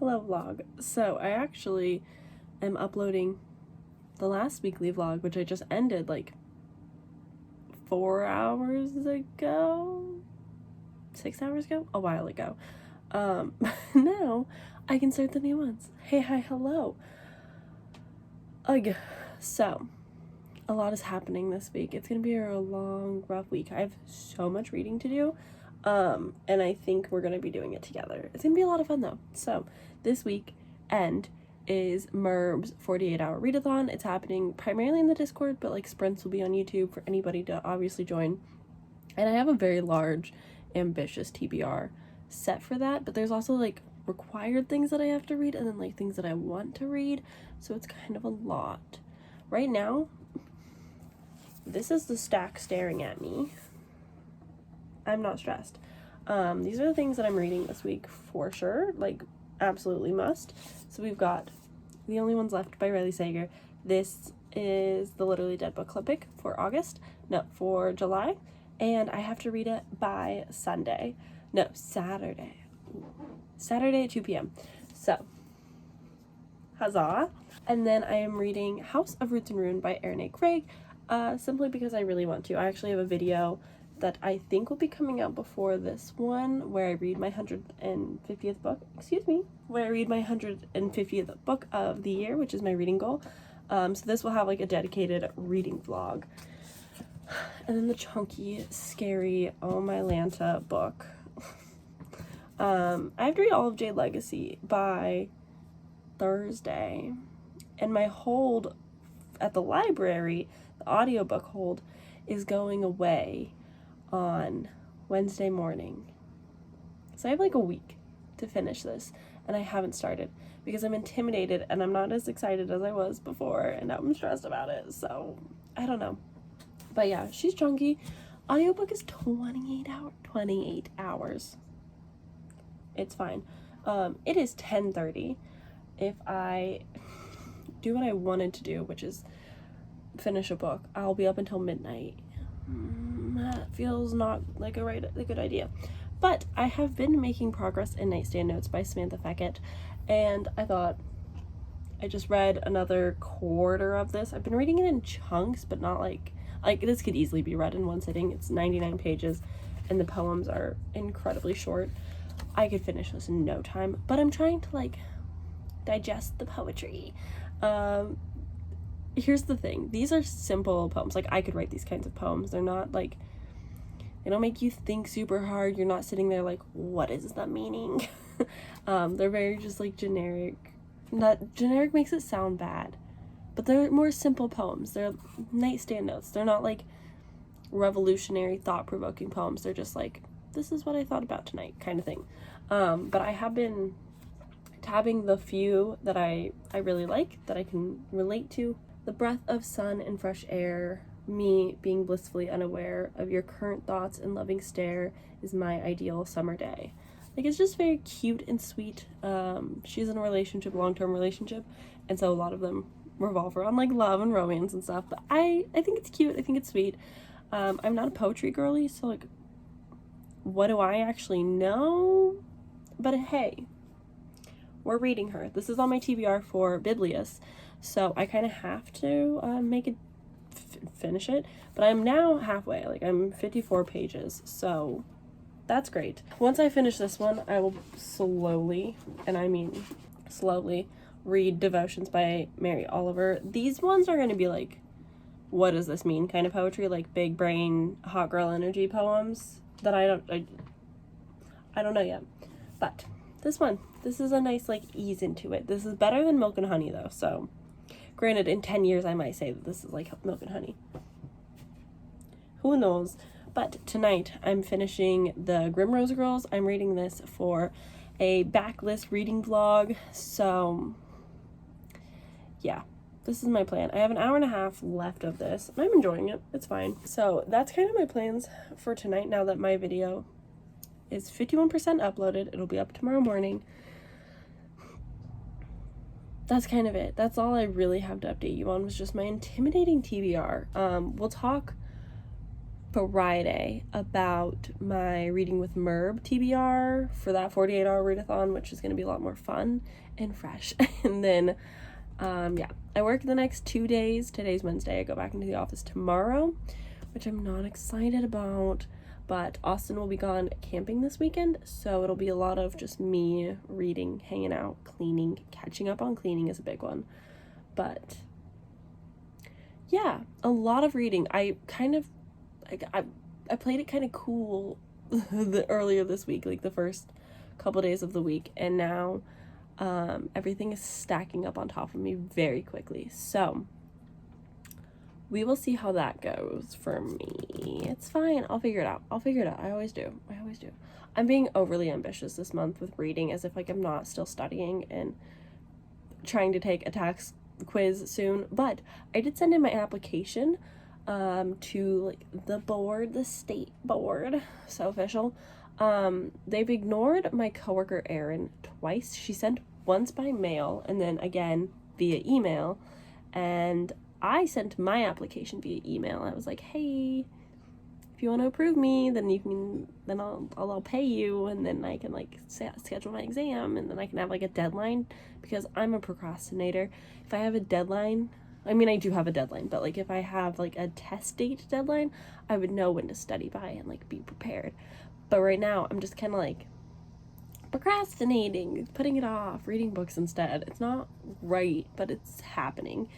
Hello vlog. So I actually am uploading the last weekly vlog, which I just ended like 4 hours ago, 6 hours ago, a while ago. Now I can start the new ones. Hey, hi, hello. Ugh. So a lot is happening this week. It's gonna be a long, rough week. I have so much reading to do. And I think we're gonna be doing it together. It's gonna be a lot of fun though. So this week end is Merb's 48-hour readathon. It's happening primarily in the Discord, but like sprints will be on YouTube for anybody to obviously join. And I have a very large, ambitious TBR set for that, but there's also like required things that I have to read and then like things that I want to read. So it's kind of a lot. Right now, this is the stack staring at me. I'm not stressed. These are the things that I'm reading this week for sure, like absolutely must. So we've got The Only Ones Left by Riley Sager. This is the Literally Dead book club pick for for July, and I have to read it by Saturday at 2 p.m. So, huzzah. And then I am reading House of Roots and Ruin by Erin A. Craig, simply because I really want to. I actually have a video that I think will be coming out before this one, where I read my 150th book, where I read my 150th book of the year, which is my reading goal. So this will have like a dedicated reading vlog. And then the chunky, scary Oh My Lanta book. I have to read all of Jade Legacy by Thursday. And my hold at the library, the audiobook hold, is going away on Wednesday morning. So I have like a week to finish this, and I haven't started because I'm intimidated and I'm not as excited as I was before, and now I'm stressed about it. So I don't know. But yeah, she's chunky. Audiobook is 28 hours. It's fine. It is 10:30. If I do what I wanted to do, which is finish a book, I'll be up until midnight. That feels not like a good idea. But I have been making progress in Nightstand Notes by Samantha Feckett, and I thought I just read another quarter of this. I've been reading it in chunks, but not like this could easily be read in one sitting. It's 99 pages, and the poems are incredibly short. I could finish this in no time, but I'm trying to like digest the poetry. Here's the thing. These are simple poems. Like, I could write these kinds of poems. They're not like, they don't make you think super hard. You're not sitting there like, what is the meaning? They're very just like generic. That generic makes it sound bad, but they're more simple poems. They're nightstand notes. They're not like revolutionary, thought-provoking poems. They're just like, this is what I thought about tonight kind of thing. But I have been tabbing the few that I really like, that I can relate to. The breath of sun and fresh air, me being blissfully unaware of your current thoughts and loving stare is my ideal summer day. Like, it's just very cute and sweet. She's in a relationship, long-term relationship, and so a lot of them revolve around like love and romance and stuff, but I think it's cute. I think it's sweet. I'm not a poetry girly, so like, what do I actually know? But hey, we're reading her. This is on my TBR for Biblius, so I kind of have to finish it, but I'm now halfway. Like, I'm 54 pages, so that's great. Once I finish this one, I will slowly, and I mean slowly, read Devotions by Mary Oliver. These ones are going to be like, what does this mean kind of poetry, like big brain, hot girl energy poems that I don't know yet. But this is a nice like ease into it. This is better than Milk and Honey though, so granted, in 10 years I might say that this is like Milk and Honey. Who knows? But tonight I'm finishing the Grim Rose Girls. I'm reading this for a backlist reading vlog, so yeah, this is my plan. I have an hour and a half left of this, and I'm enjoying it. It's fine. So that's kind of my plans for tonight now that my video is 51% uploaded. It'll be up tomorrow morning. That's kind of it. That's all I really have to update you on, was just my intimidating TBR. We'll talk Friday about my Reading with Merb TBR for that 48-hour readathon, which is going to be a lot more fun and fresh. And then, I work the next 2 days. Today's Wednesday. I go back into the office tomorrow, which I'm not excited about. But Austin will be gone camping this weekend, so it'll be a lot of just me reading, hanging out, cleaning. Catching up on cleaning is a big one. But yeah, a lot of reading. I played it kind of cool earlier this week, like the first couple days of the week, and now everything is stacking up on top of me very quickly. So we will see how that goes for me. It's fine. I'll figure it out. I always do. I'm being overly ambitious this month with reading, as if like I'm not still studying and trying to take a tax quiz soon. But I did send in my application to like the state board. So official. They've ignored my coworker Erin twice. She sent once by mail and then again via email, and I sent my application via email. I was like, hey, if you want to approve me, then I'll pay you, and then I can like schedule my exam, and then I can have like a deadline, because I'm a procrastinator. If I have a deadline, I mean, I do have a deadline, but like if I have like a test date deadline, I would know when to study by and like be prepared. But right now I'm just kind of like procrastinating, putting it off, reading books instead. It's not right, but it's happening.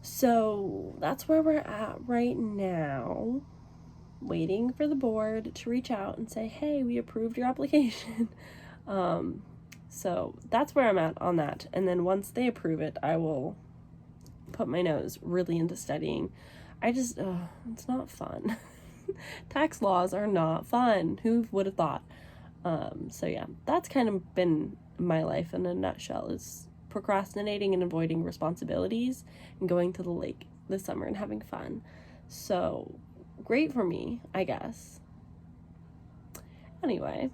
So that's where we're at right now, waiting for the board to reach out and say, hey, we approved your application. So that's where I'm at on that. And then once they approve it, I will put my nose really into studying. It's not fun. Tax laws are not fun. Who would have thought? So yeah, that's kind of been my life in a nutshell, is procrastinating and avoiding responsibilities and going to the lake this summer and having fun. So great for me, I guess. Anyway,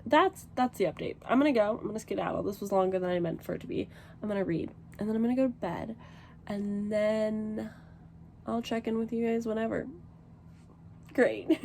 that's the update. I'm gonna skedaddle. This was longer than I meant for it to be. I'm gonna read, and then I'm gonna go to bed, and then I'll check in with you guys whenever. Great.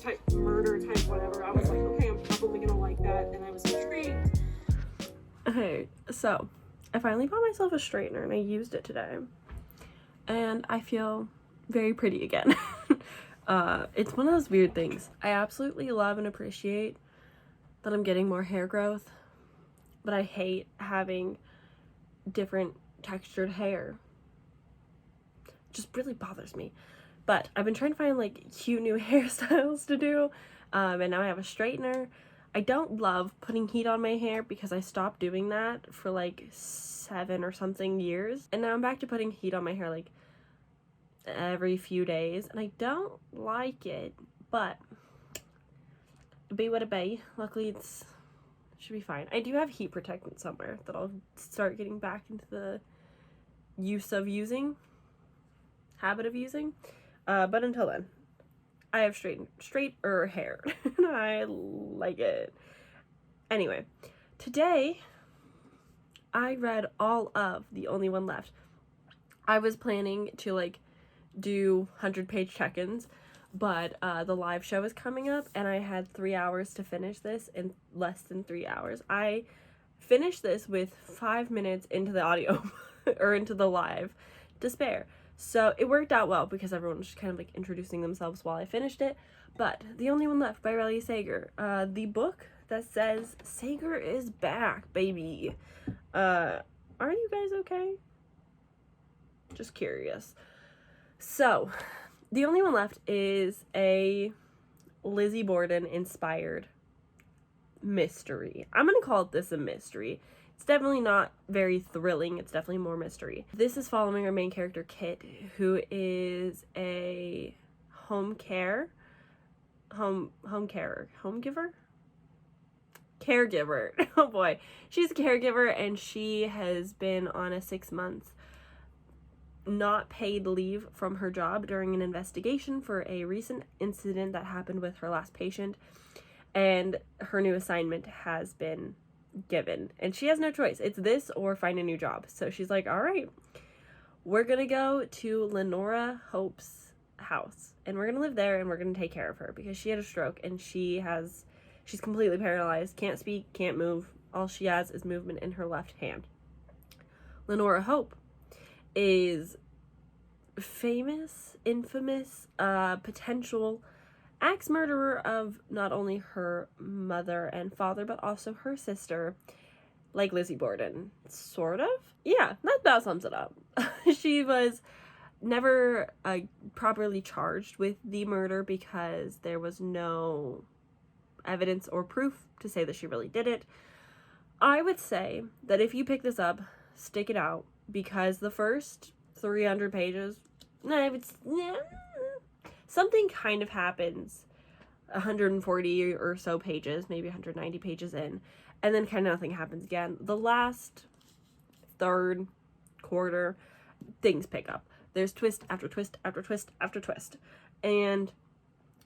Type murder type whatever. I was like, okay, I'm probably gonna like that, and I was intrigued. Okay, so I finally bought myself a straightener and I used it today, and I feel very pretty again. It's one of those weird things. I absolutely love and appreciate that I'm getting more hair growth, but I hate having different textured hair. It just really bothers me. But I've been trying to find like cute new hairstyles to do, and now I have a straightener. I don't love putting heat on my hair because I stopped doing that for like 7 or something years, and now I'm back to putting heat on my hair like every few days, and I don't like it, but it be what it be. Luckily it should be fine. I do have heat protectant somewhere that I'll start getting back into the habit of using. But until then, I have straighter hair, and I like it. Anyway, today I read all of The Only One Left. I was planning to like do 100-page check-ins, But the live show is coming up, and I had 3 hours to finish this in less than 3 hours. I finished this with 5 minutes into the audio or into the live to spare. So it worked out well because everyone was just kind of like introducing themselves while I finished it. But The Only One Left by Riley Sager, the book that says Sager is back, baby. Are you guys okay? Just curious. So, The Only One Left is a Lizzie Borden inspired mystery. I'm gonna call this a mystery. It's definitely not very thrilling. It's definitely more mystery. This is following our main character, Kit, who is a caregiver? Oh boy. She's a caregiver, and she has been on a 6-month not paid leave from her job during an investigation for a recent incident that happened with her last patient, and her new assignment has been given, and she has no choice. It's this or find a new job. So she's like, all right, we're gonna go to Lenora Hope's house, and we're gonna live there, and we're gonna take care of her because she had a stroke, and she's completely paralyzed, can't speak, can't move. All she has is movement in her left hand. Lenora Hope is infamous, potential axe murderer of not only her mother and father, but also her sister, like Lizzie Borden, sort of. Yeah, that about sums it up. She was never properly charged with the murder because there was no evidence or proof to say that she really did it. I would say that if you pick this up, stick it out, because the first 300 pages, something kind of happens 140 or so pages, maybe 190 pages in, and then kind of nothing happens again. The last third, quarter, things pick up. There's twist after twist after twist after twist, and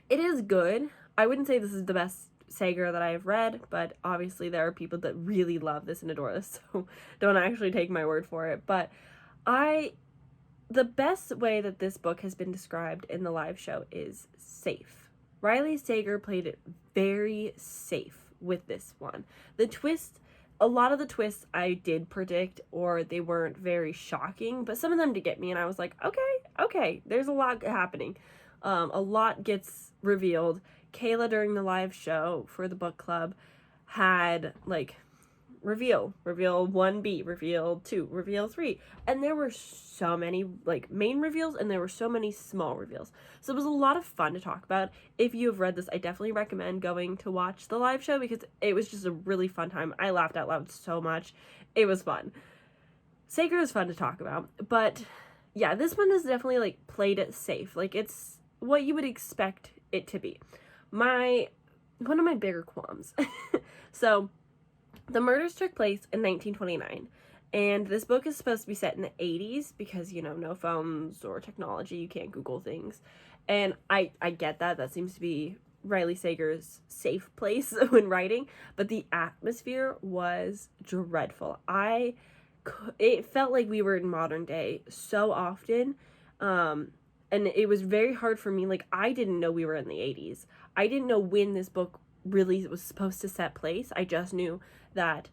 it is good. I wouldn't say this is the best Sager that I've read, but obviously there are people that really love this and adore this, so don't actually take my word for it. But the best way that this book has been described in the live show is safe. Riley Sager played it very safe with this one. A lot of the twists I did predict, or they weren't very shocking, but some of them did get me, and I was like, okay, there's a lot happening. A lot gets revealed. Kayla, during the live show for the book club, had like reveal 1B, reveal 2, reveal 3, and there were so many like main reveals, and there were so many small reveals, so it was a lot of fun to talk about. If you have read this, I definitely recommend going to watch the live show because it was just a really fun time. I laughed out loud so much. It was fun. Sager is fun to talk about, but yeah, this one is definitely like played it safe. Like, it's what you would expect it to be. One of my bigger qualms. So the murders took place in 1929, and this book is supposed to be set in the 80s because, no phones or technology, you can't Google things. And I get that. That seems to be Riley Sager's safe place when writing, but the atmosphere was dreadful. It felt like we were in modern day so often, and it was very hard for me. Like, I didn't know we were in the 80s. I didn't know when this book really was supposed to set place. I just knew that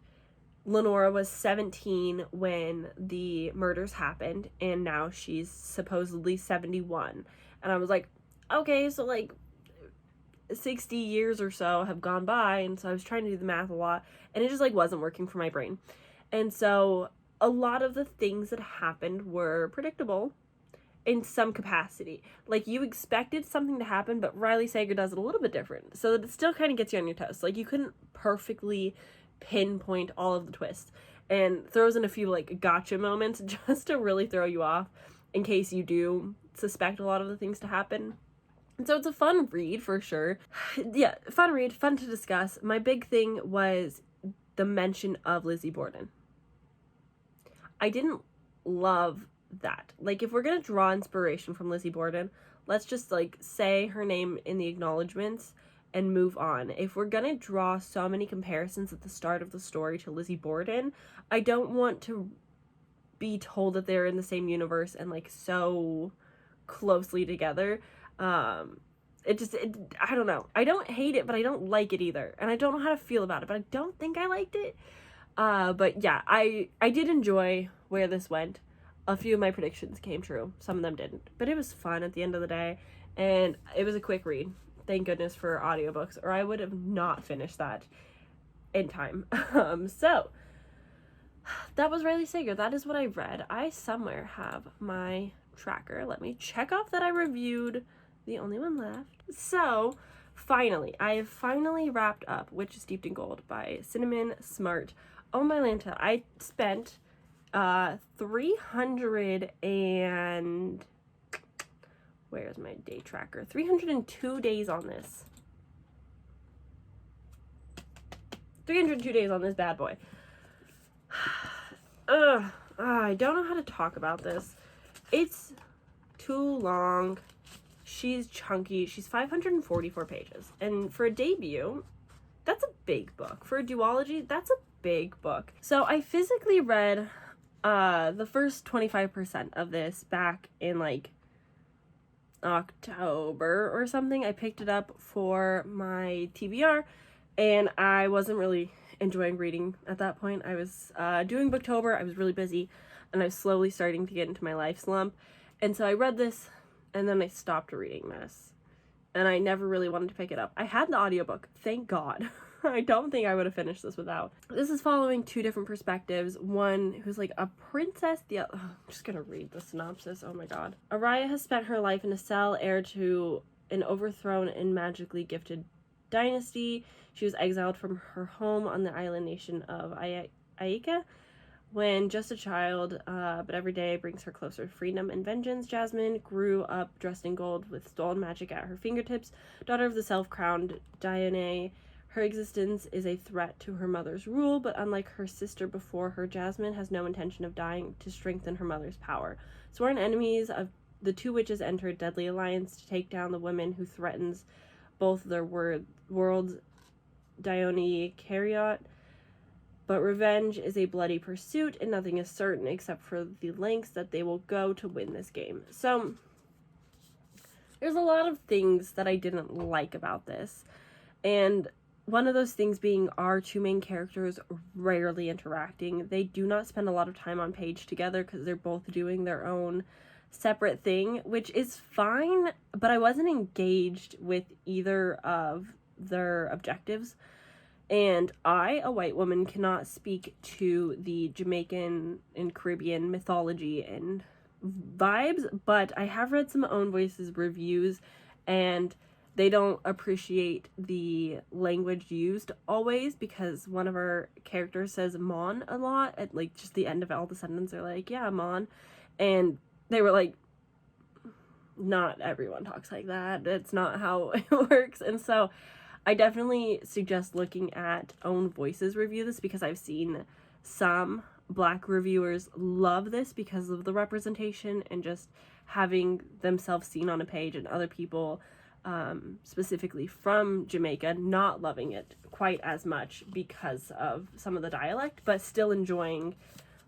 Lenora was 17 when the murders happened, and now she's supposedly 71. And I was like, okay, so like 60 years or so have gone by, and so I was trying to do the math a lot, and it just like wasn't working for my brain. And so a lot of the things that happened were predictable in some capacity. Like, you expected something to happen, but Riley Sager does it a little bit different, so that it still kind of gets you on your toes. Like, you couldn't perfectly pinpoint all of the twists, and throws in a few like gotcha moments just to really throw you off in case you do suspect a lot of the things to happen. And so it's a fun read for sure. Yeah, fun read, fun to discuss. My big thing was the mention of Lizzie Borden. I didn't love that. Like, if we're gonna draw inspiration from Lizzie Borden, let's just like say her name in the acknowledgements and move on. If we're gonna draw so many comparisons at the start of the story to Lizzie Borden, I don't want to be told that they're in the same universe and like so closely together. I don't know. I don't hate it, but I don't like it either. And I don't know how to feel about it, but I don't think I liked it. But yeah, I did enjoy where this went. A few of my predictions came true. Some of them didn't. But it was fun at the end of the day. And it was a quick read. Thank goodness for audiobooks, or I would have not finished that in time. So that was Riley Sager. That is what I read. I somewhere have my tracker. Let me check off that I reviewed the only one left. So finally, I have finally wrapped up Witch is Steeped in Gold by Cinnamon Smart. Oh my Lanta, I spent 300 and where's my day tracker? 302 days on this. 302 days on this bad boy. I don't know how to talk about this. It's too long. She's chunky. She's 544 pages. And for a debut, that's a big book. For a duology, that's a big book. So I physically read the first 25% of this back in like October or something. I picked it up for my TBR, and I wasn't really enjoying reading at that point. I was doing Booktober. I was really busy, and I was slowly starting to get into my life slump. And so I read this, and then I stopped reading this, and I never really wanted to pick it up. I had the audiobook, thank God. I don't think I would have finished this without. This is following two different perspectives. One who's like a princess, the other, I'm just gonna read the synopsis, oh my god. Araya has spent her life in a cell, heir to an overthrown and magically gifted dynasty. She was exiled from her home on the island nation of Aika when just a child, but every day brings her closer to freedom and vengeance. Jasmine grew up dressed in gold with stolen magic at her fingertips. Daughter of the self-crowned Dione, her existence is a threat to her mother's rule, but unlike her sister before her, Jasmine has no intention of dying to strengthen her mother's power. Sworn enemies of the two witches enter a deadly alliance to take down the woman who threatens both their worlds, Dione Cariot. But revenge is a bloody pursuit, and nothing is certain except for the lengths that they will go to win this game. So, there's a lot of things that I didn't like about this. And one of those things being our two main characters rarely interacting. They do not spend a lot of time on page together because they're both doing their own separate thing, which is fine, but I wasn't engaged with either of their objectives. And I, a white woman, cannot speak to the Jamaican and Caribbean mythology and vibes, but I have read some Own Voices reviews, and they don't appreciate the language used always, because one of our characters says "mon" a lot at like just the end of all the sentences. They're like, "Yeah, mon," and they were like, "Not everyone talks like that. It's not how it works." And so I definitely suggest looking at Own Voices review this, because I've seen some Black reviewers love this because of the representation and just having themselves seen on a page, and other people specifically from Jamaica not loving it quite as much because of some of the dialect, but still enjoying,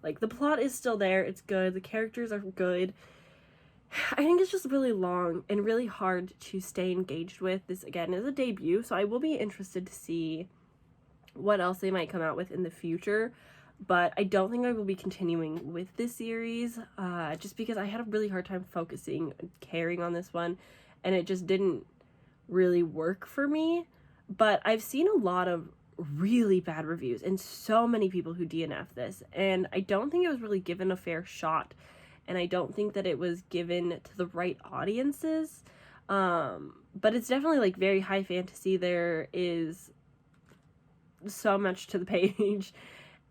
like, the plot is still there, it's good, the characters are good. I think it's just really long and really hard to stay engaged with. This, again, is a debut, so I will be interested to see what else they might come out with in the future, but I don't think I will be continuing with this series, just because I had a really hard time focusing, caring on this one, and it just didn't really work for me. But I've seen a lot of really bad reviews and so many people who DNF this, and I don't think it was really given a fair shot, and I don't think that it was given to the right audiences. But it's definitely like very high fantasy. There is so much to the page,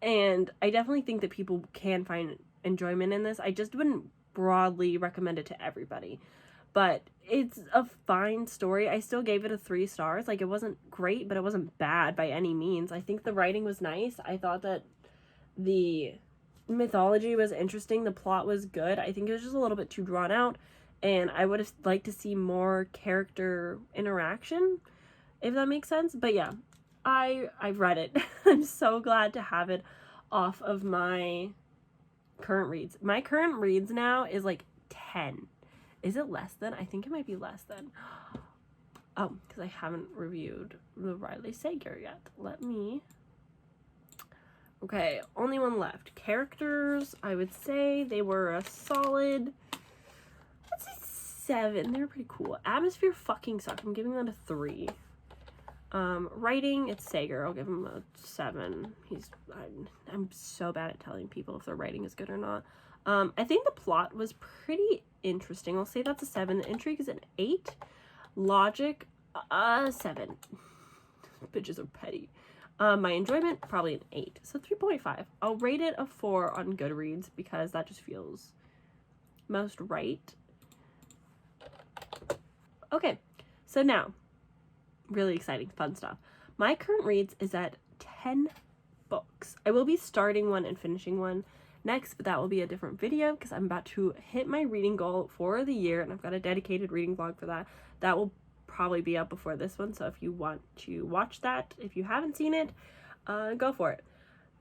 and I definitely think that people can find enjoyment in this. I just wouldn't broadly recommend it to everybody, but it's a fine story. I still gave it a 3 stars. Like, it wasn't great, but it wasn't bad by any means. I think the writing was nice. I thought that the mythology was interesting. The plot was good. I think it was just a little bit too drawn out, and I would have liked to see more character interaction, if that makes sense. But yeah, I've read it. I'm so glad to have it off of my current reads. My current reads now is like 10. Is it less than? I think it might be less than. Oh, because I haven't reviewed the Riley Sager yet. Okay, only one left. Characters, I would say they were a solid, let's say 7. They were pretty cool. Atmosphere fucking sucked. I'm giving that a 3. Writing, it's Sager. I'll give him a 7. I'm so bad at telling people if their writing is good or not. I think the plot was pretty interesting. I'll say that's a 7. The intrigue is an 8. Logic, 7. Bitches are petty. My enjoyment, probably an 8. So 3.5. I'll rate it a 4 on Goodreads because that just feels most right. Okay, so now, really exciting, fun stuff. My current reads is at 10 books. I will be starting one and finishing one next, but that will be a different video because I'm about to hit my reading goal for the year, and I've got a dedicated reading vlog for that. That will probably be up before this one, so if you want to watch that, if you haven't seen it, go for it.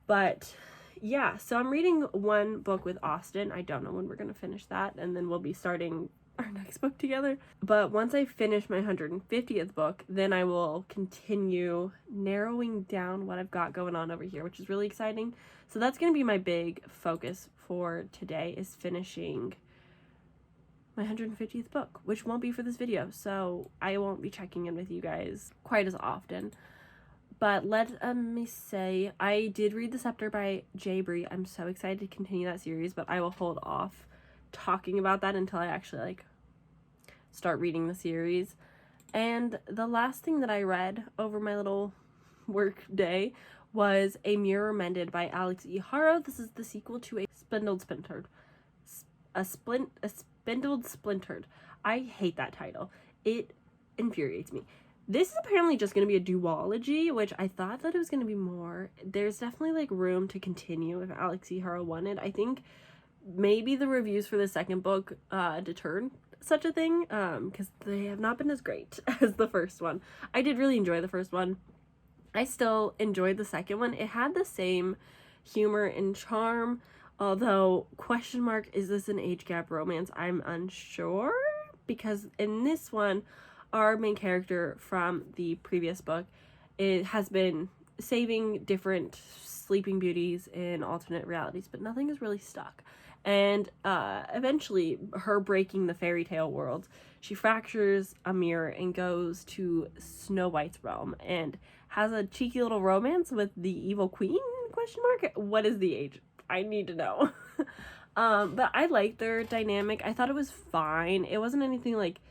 But yeah, so I'm reading one book with Austin. I don't know when we're gonna finish that, and then we'll be starting our next book together. But once I finish my 150th book, then I will continue narrowing down what I've got going on over here, which is really exciting. So that's going to be my big focus for today, is finishing my 150th book, which won't be for this video, so I won't be checking in with you guys quite as often. But let me say, I did read The Scepter by J. Bree. I'm so excited to continue that series, but I will hold off talking about that until I actually like start reading the series. And the last thing that I read over my little work day was A Mirror Mended by Alex E. Haro. This is the sequel to A Spindled Splintered. Spindled Splintered. I hate that title. It infuriates me. This is apparently just going to be a duology, which I thought that it was going to be more. There's definitely like room to continue if Alex E. Haro wanted. I think maybe the reviews for the second book deterred such a thing, because they have not been as great as the first one. I did really enjoy the first one. I still enjoyed the second one. It had the same humor and charm, although question mark, is this an age gap romance? I'm unsure, because in this one, our main character from the previous book, it has been saving different sleeping beauties in alternate realities, but nothing is really stuck. And eventually, her breaking the fairy tale world, she fractures a mirror and goes to Snow White's realm and has a cheeky little romance with the evil queen, question mark? What is the age? I need to know. But I liked their dynamic. I thought it was fine. It wasn't anything like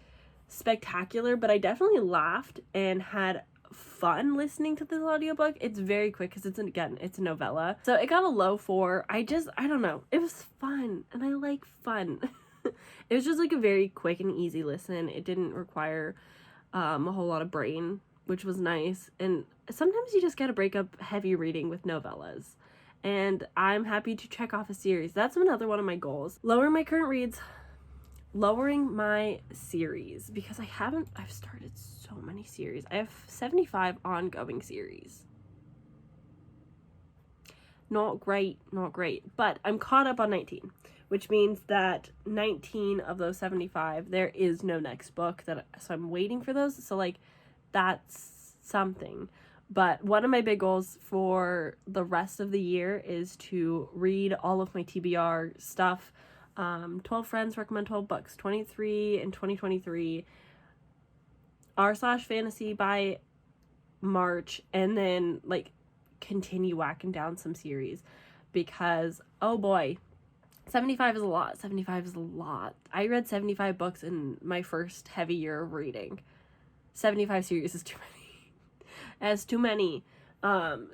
spectacular, but I definitely laughed and had fun listening to this audiobook. It's very quick because it's a novella, so it got a low 4. I don't know, it was fun, and I like fun. It was just like a very quick and easy listen. It didn't require a whole lot of brain, which was nice. And sometimes you just gotta break up heavy reading with novellas, and I'm happy to check off a series. That's another one of my goals. Lowering my current reads, lowering my series, because I've started so many series. I have 75 ongoing series. Not great, but I'm caught up on 19, which means that 19 of those 75, there is no next book, so I'm waiting for those. So like, that's something. But one of my big goals for the rest of the year is to read all of my TBR stuff. 12 friends recommend 12 books, 23 in 2023, r/fantasy by March, and then like continue whacking down some series, because oh boy, 75 is a lot. 75 is a lot. I read 75 books in my first heavy year of reading. 75 series is too many. That's too many.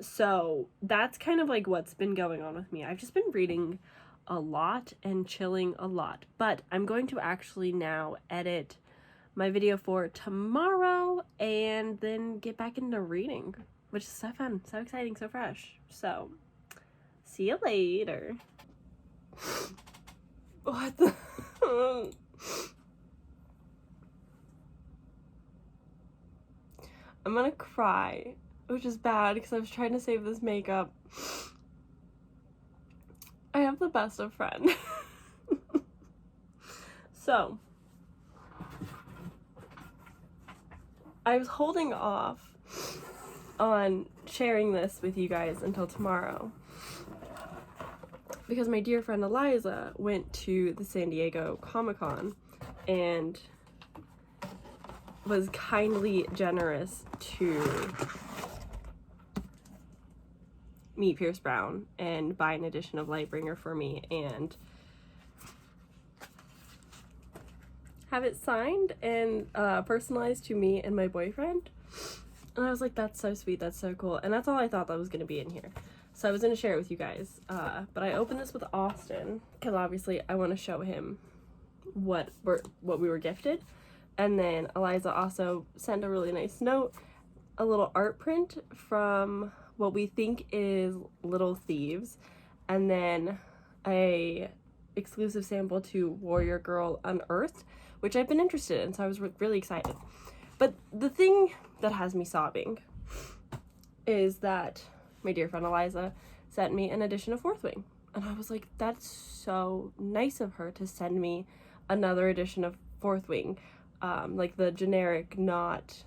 So that's kind of like what's been going on with me. I've just been reading a lot and chilling a lot, but I'm going to actually now edit my video for tomorrow and then get back into reading, which is so fun, so exciting, so fresh. So see you later. What the I'm gonna cry, which is bad because I was trying to save this makeup. I have the best of friends. So, I was holding off on sharing this with you guys until tomorrow because my dear friend Eliza went to the San Diego Comic-Con and was kindly generous to meet Pierce Brown and buy an edition of Lightbringer for me and have it signed and personalized to me and my boyfriend. And I was like, that's so sweet, that's so cool. And that's all I thought that was going to be in here. So I was going to share it with you guys. But I opened this with Austin because obviously I want to show him what we were gifted. And then Eliza also sent a really nice note, a little art print from what we think is Little Thieves, and then a exclusive sample to Warrior Girl Unearthed, which I've been interested in, so I was really excited. But the thing that has me sobbing is that my dear friend Eliza sent me an edition of Fourth Wing, and I was like, that's so nice of her to send me another edition of Fourth Wing, like the generic, not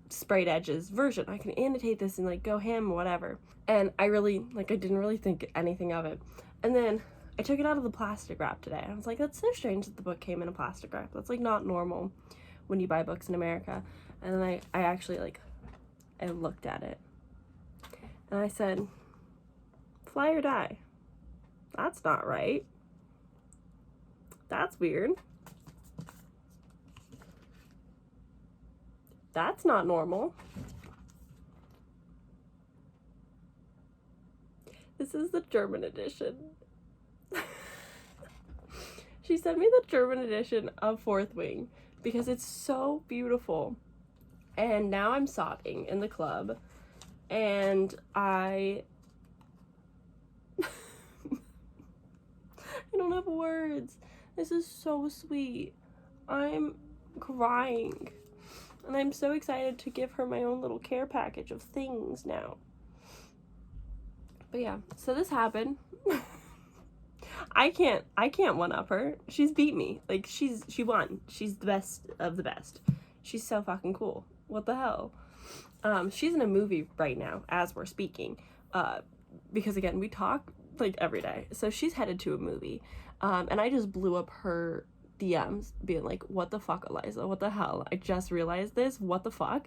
sprayed edges version. I can annotate this and like go ham, whatever. And I didn't really think anything of it. And then I took it out of the plastic wrap today. I was like, that's so strange that the book came in a plastic wrap. That's like not normal when you buy books in America. And then I actually I looked at it and I said, fly or die. That's not right. That's weird. That's not normal. This is the German edition. She sent me the German edition of Fourth Wing because it's so beautiful. And now I'm sobbing in the club. And I don't have words. This is so sweet. I'm crying. And I'm so excited to give her my own little care package of things now. But yeah, so this happened. I can't one-up her. She's beat me. Like, she won. She's the best of the best. She's so fucking cool. What the hell? She's in a movie right now as we're speaking. Because again, we talk like every day. So she's headed to a movie. And I just blew up her DMs being like, what the fuck, Eliza? What the hell? I just realized this. What the fuck?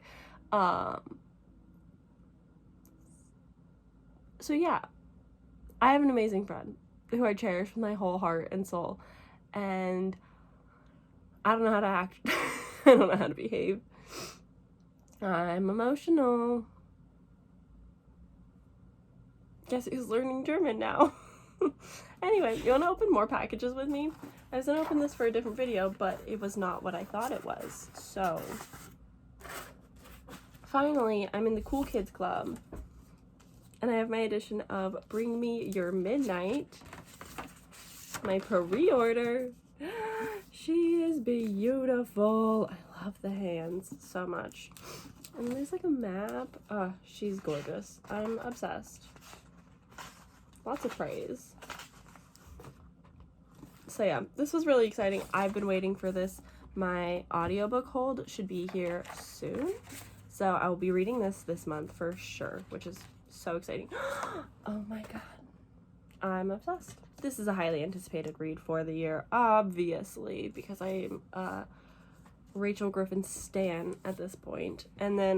So yeah, I have an amazing friend who I cherish with my whole heart and soul, and I don't know how to act. I don't know how to behave. I'm emotional. Guess who's learning German now? Anyway, you want to open more packages with me? I was going to open this for a different video, but it was not what I thought it was. So, finally, I'm in the Cool Kids Club. And I have my edition of Bring Me Your Midnight. My pre-order. She is beautiful. I love the hands so much. And there's like a map. Oh, she's gorgeous. I'm obsessed. Lots of praise. So yeah, this was really exciting. I've been waiting for this. My audiobook hold should be here soon. So I will be reading this month for sure, which is so exciting. Oh my god. I'm obsessed. This is a highly anticipated read for the year, obviously, because I'm Rachel Griffin stan at this point. And then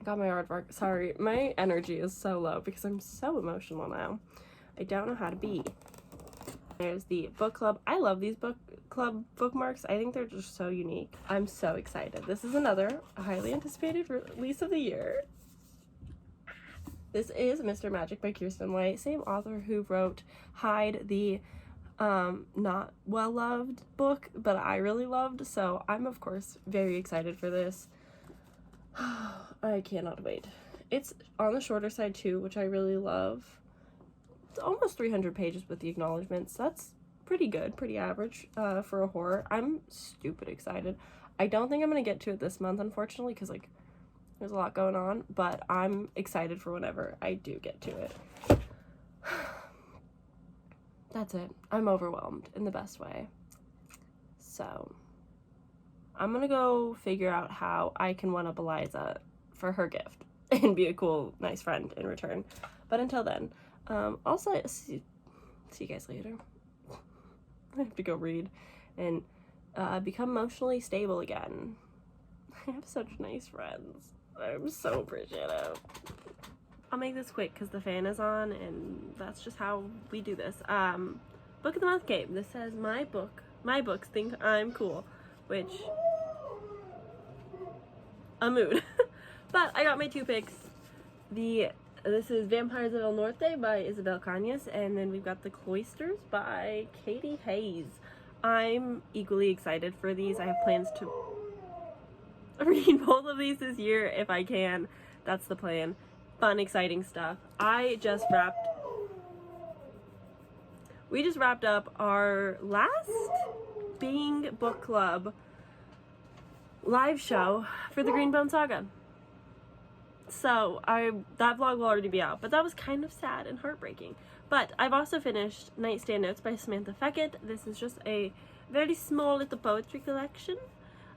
got my aardvark. Sorry, my energy is so low because I'm so emotional now. I don't know how to be. There's the book club. I love these book club bookmarks. I think they're just so unique. I'm so excited. This is another highly anticipated release of the year. This is Mr. Magic by Kirsten White, same author who wrote Hide, the not well-loved book, but I really loved, so I'm of course very excited for this. I cannot wait. It's on the shorter side too, which I really love. It's almost 300 pages with the acknowledgements. That's pretty good, pretty average for a horror. I'm stupid excited. I don't think I'm gonna get to it this month, unfortunately, because like there's a lot going on, but I'm excited for whenever I do get to it. That's it. I'm overwhelmed in the best way. So I'm gonna go figure out how I can one-up Eliza for her gift and be a cool, nice friend in return. But until then, also, see you guys later. I have to go read and become emotionally stable again. I have such nice friends. I'm so appreciative. I'll make this quick because the fan is on, and that's just how we do this. Book of the month game. This says my books think I'm cool, which a mood. But I got my 2 picks. This is Vampires of El Norte by Isabel Cañas, and then we've got The Cloisters by Katie Hayes. I'm equally excited for these. I have plans to read both of these this year if I can. That's the plan. Fun, exciting stuff. We just wrapped up our last Bing Book Club live show for the Greenbone Saga. So that vlog will already be out, but that was kind of sad and heartbreaking. But I've also finished Nightstand Notes by Samantha Feckett. This is just a very small little poetry collection.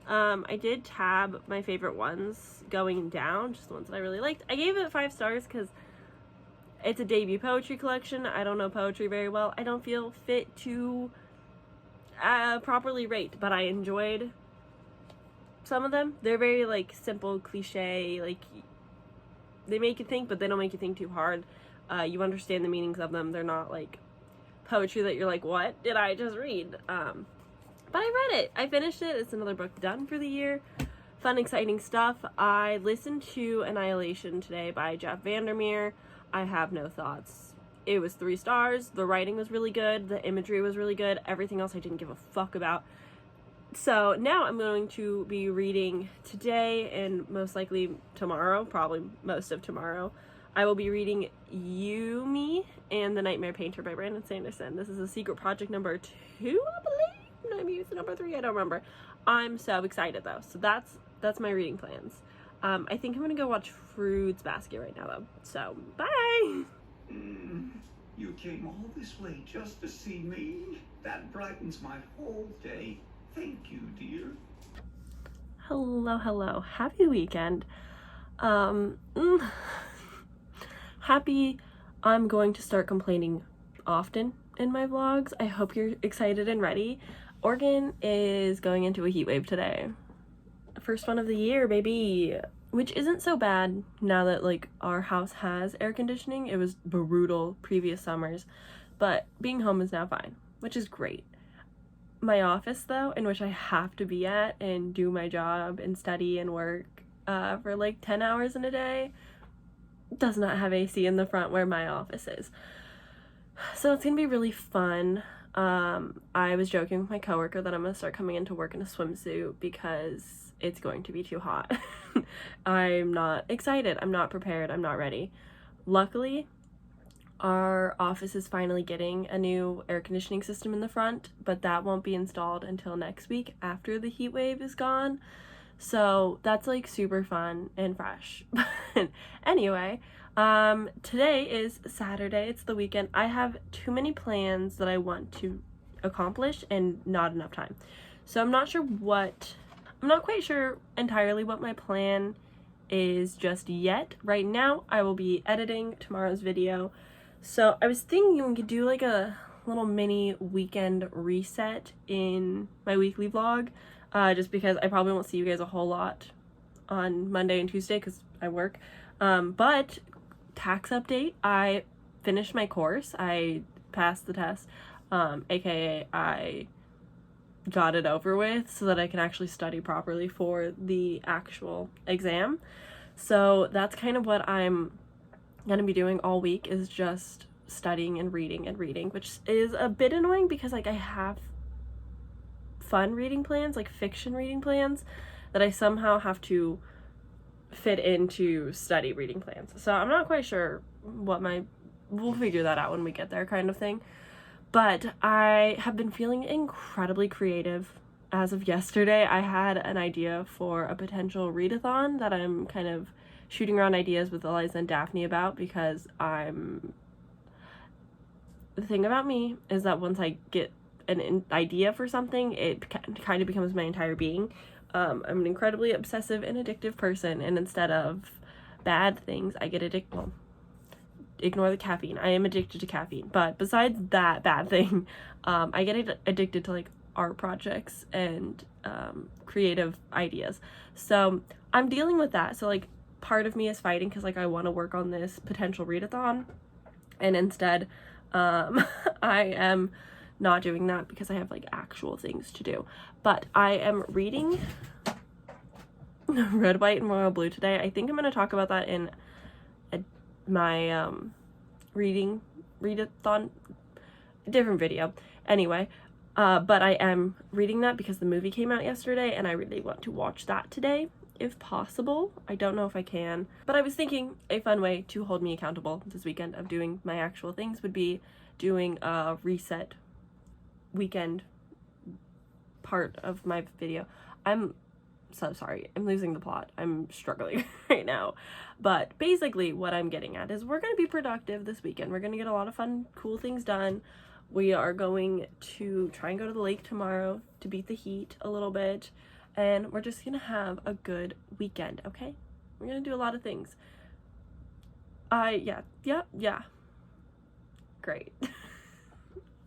I did tab my favorite ones going down, just the ones that I really liked. I gave it 5 stars because it's a debut poetry collection. I don't know poetry very well. I don't feel fit to properly rate, but I enjoyed some of them. They're very like simple, cliche, like they make you think, but they don't make you think too hard. You understand the meanings of them. They're not like poetry that you're like, what did I just read? But I read it. I finished it. It's another book done for the year. Fun, exciting stuff. I listened to Annihilation today by Jeff Vandermeer. I have no thoughts. It was 3 stars. The writing was really good. The imagery was really good. Everything else I didn't give a fuck about. So now I'm going to be reading today and most likely tomorrow, probably most of tomorrow. I will be reading Yumi and The Nightmare Painter by Brandon Sanderson. This is a secret project number 2, I believe. Maybe it's number 3, I don't remember. I'm so excited though. So that's my reading plans. I think I'm gonna go watch Fruits Basket right now though. So bye. You came all this way just to see me? That brightens my whole day. Thank you, dear. Hello. Happy weekend. Happy I'm going to start complaining often in my vlogs. I hope you're excited and ready. Oregon is going into a heat wave today. First one of the year, baby. Which isn't so bad now that like our house has air conditioning. It was brutal previous summers, but being home is now fine, which is great. My office though, in which I have to be at and do my job and study and work for like 10 hours in a day, does not have AC in the front where my office is. So it's gonna be really fun. I was joking with my coworker that I'm gonna start coming into work in a swimsuit because it's going to be too hot. I'm not excited, I'm not prepared, I'm not ready. Luckily, our office is finally getting a new air conditioning system in the front, but that won't be installed until next week after the heat wave is gone. So that's like super fun and fresh. Anyway, today is Saturday. It's the weekend. I have too many plans that I want to accomplish and not enough time. So I'm not quite sure entirely what my plan is just yet. Right now, I will be editing tomorrow's video. So I was thinking we could do like a little mini weekend reset in my weekly vlog, just because I probably won't see you guys a whole lot on Monday and Tuesday because I work. But tax update, I finished my course. I passed the test, aka I got it over with so that I can actually study properly for the actual exam. So that's kind of what I'm gonna be doing all week, is just studying and reading, which is a bit annoying because like I have fun reading plans, like fiction reading plans, that I somehow have to fit into study reading plans. So I'm not quite sure we'll figure that out when we get there kind of thing. But I have been feeling incredibly creative. As of yesterday, I had an idea for a potential readathon that I'm kind of shooting around ideas with Eliza and Daphne about, because the thing about me is that once I get an idea for something, it kind of becomes my entire being. I'm an incredibly obsessive and addictive person, and instead of bad things, I get addicted. Well, ignore the caffeine. I am addicted to caffeine, but besides that bad thing, I get addicted to like art projects and creative ideas. So I'm dealing with that. So like part of me is fighting because like I want to work on this potential readathon, and instead I am not doing that because I have like actual things to do. But I am reading Red, White, and Royal Blue today. I think I'm going to talk about that in my readathon, different video. Anyway, but I am reading that because the movie came out yesterday and I really want to watch that today if possible. I don't know if I can, but I was thinking a fun way to hold me accountable this weekend of doing my actual things would be doing a reset weekend part of my video. I'm so sorry, I'm losing the plot. I'm struggling right now. But basically what I'm getting at is we're going to be productive this weekend. We're going to get a lot of fun, cool things done. We are going to try and go to the lake tomorrow to beat the heat a little bit. And we're just going to have a good weekend, okay? We're going to do a lot of things. Yeah. Great.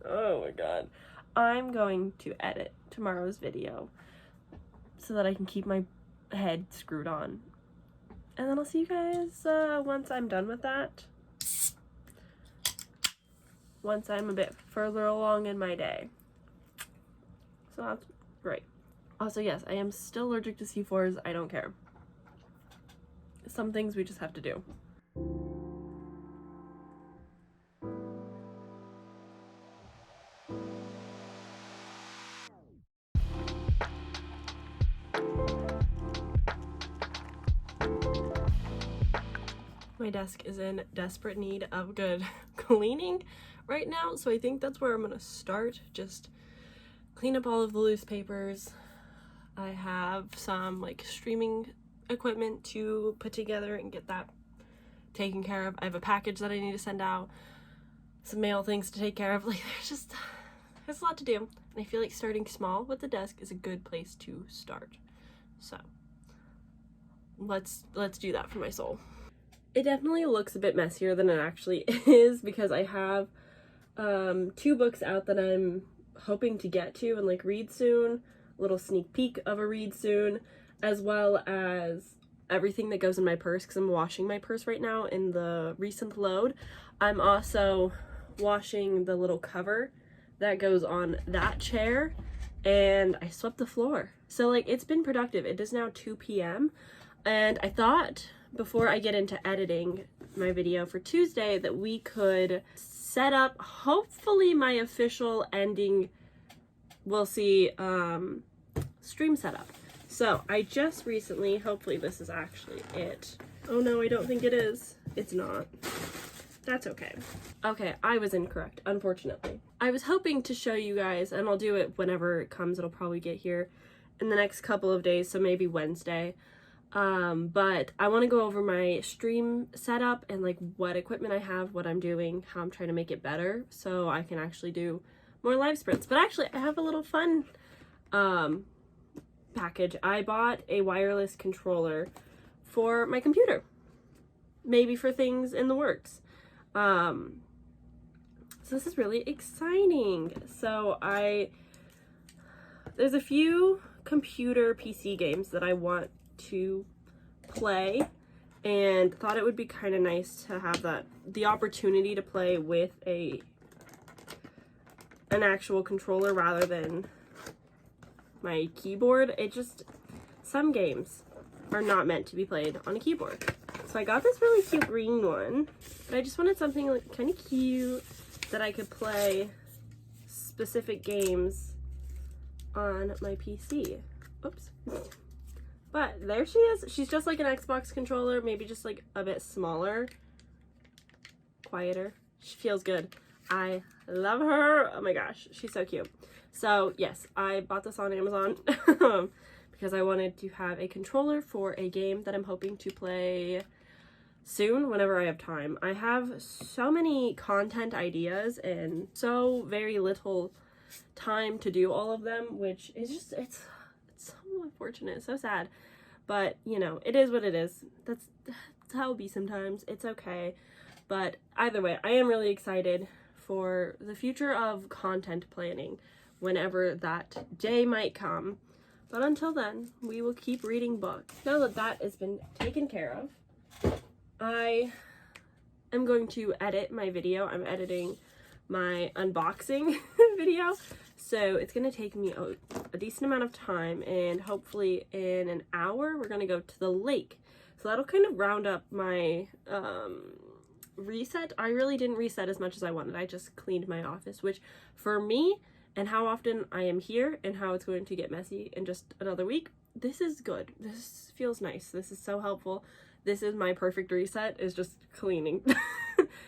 Oh my god. I'm going to edit tomorrow's video so that I can keep my head screwed on. And then I'll see you guys once I'm done with that. Once I'm a bit further along in my day. So that's great. Also, yes, I am still allergic to C4s. I don't care. Some things we just have to do. My desk is in desperate need of good cleaning right now, so I think that's where I'm gonna start. Just clean up all of the loose papers. I have some like streaming equipment to put together and get that taken care of. I have a package that I need to send out, some mail things to take care of. Like there's a lot to do, and I feel like starting small with the desk is a good place to start. So let's do that for my soul. It definitely looks a bit messier than it actually is because I have 2 books out that I'm hoping to get to and like read soon, a little sneak peek of a read soon, as well as everything that goes in my purse because I'm washing my purse right now in the recent load. I'm also washing the little cover that goes on that chair, and I swept the floor. So like it's been productive. It is now 2 p.m. and I thought before I get into editing my video for Tuesday that we could set up hopefully my official ending, we'll see, stream setup. So I just recently, hopefully this is actually it. Oh no, I don't think it is. It's not. That's okay. Okay, I was incorrect, unfortunately. I was hoping to show you guys, and I'll do it whenever it comes. It'll probably get here in the next couple of days, so maybe Wednesday. But I want to go over my stream setup and like what equipment I have, what I'm doing, how I'm trying to make it better so I can actually do more live sprints. But actually I have a little fun package. I bought a wireless controller for my computer, maybe for things in the works. So this is really exciting. So there's a few computer PC games that I want to play and thought it would be kind of nice to have the opportunity to play with an actual controller rather than my keyboard. Some games are not meant to be played on a keyboard. So I got this really cute green one, but I just wanted something like kind of cute that I could play specific games on my PC. Oops. But there she is. She's just like an Xbox controller, maybe just like a bit smaller, quieter. She feels good. I love her. Oh my gosh, she's so cute. So yes, I bought this on Amazon because I wanted to have a controller for a game that I'm hoping to play soon whenever I have time. I have so many content ideas and so very little time to do all of them, which is just, it's so unfortunate, so sad. But, you know, it is what it is. That's how it'll be sometimes. It's okay. But either way, I am really excited for the future of content planning whenever that day might come. But until then, we will keep reading books. Now that that has been taken care of, I am going to edit my video. I'm editing my unboxing video. So it's going to take me a decent amount of time, and hopefully in an hour, we're going to go to the lake. So that'll kind of round up my reset. I really didn't reset as much as I wanted. I just cleaned my office, which for me and how often I am here and how it's going to get messy in just another week, this is good. This feels nice. This is so helpful. This is my perfect reset, is just cleaning.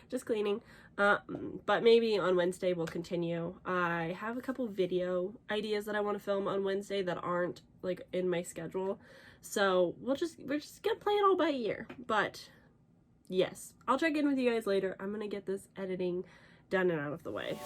Just cleaning. But maybe on Wednesday we'll continue. I have a couple video ideas that I want to film on Wednesday that aren't like in my schedule. So we're just gonna play it all by ear. But yes, I'll check in with you guys later. I'm gonna get this editing done and out of the way.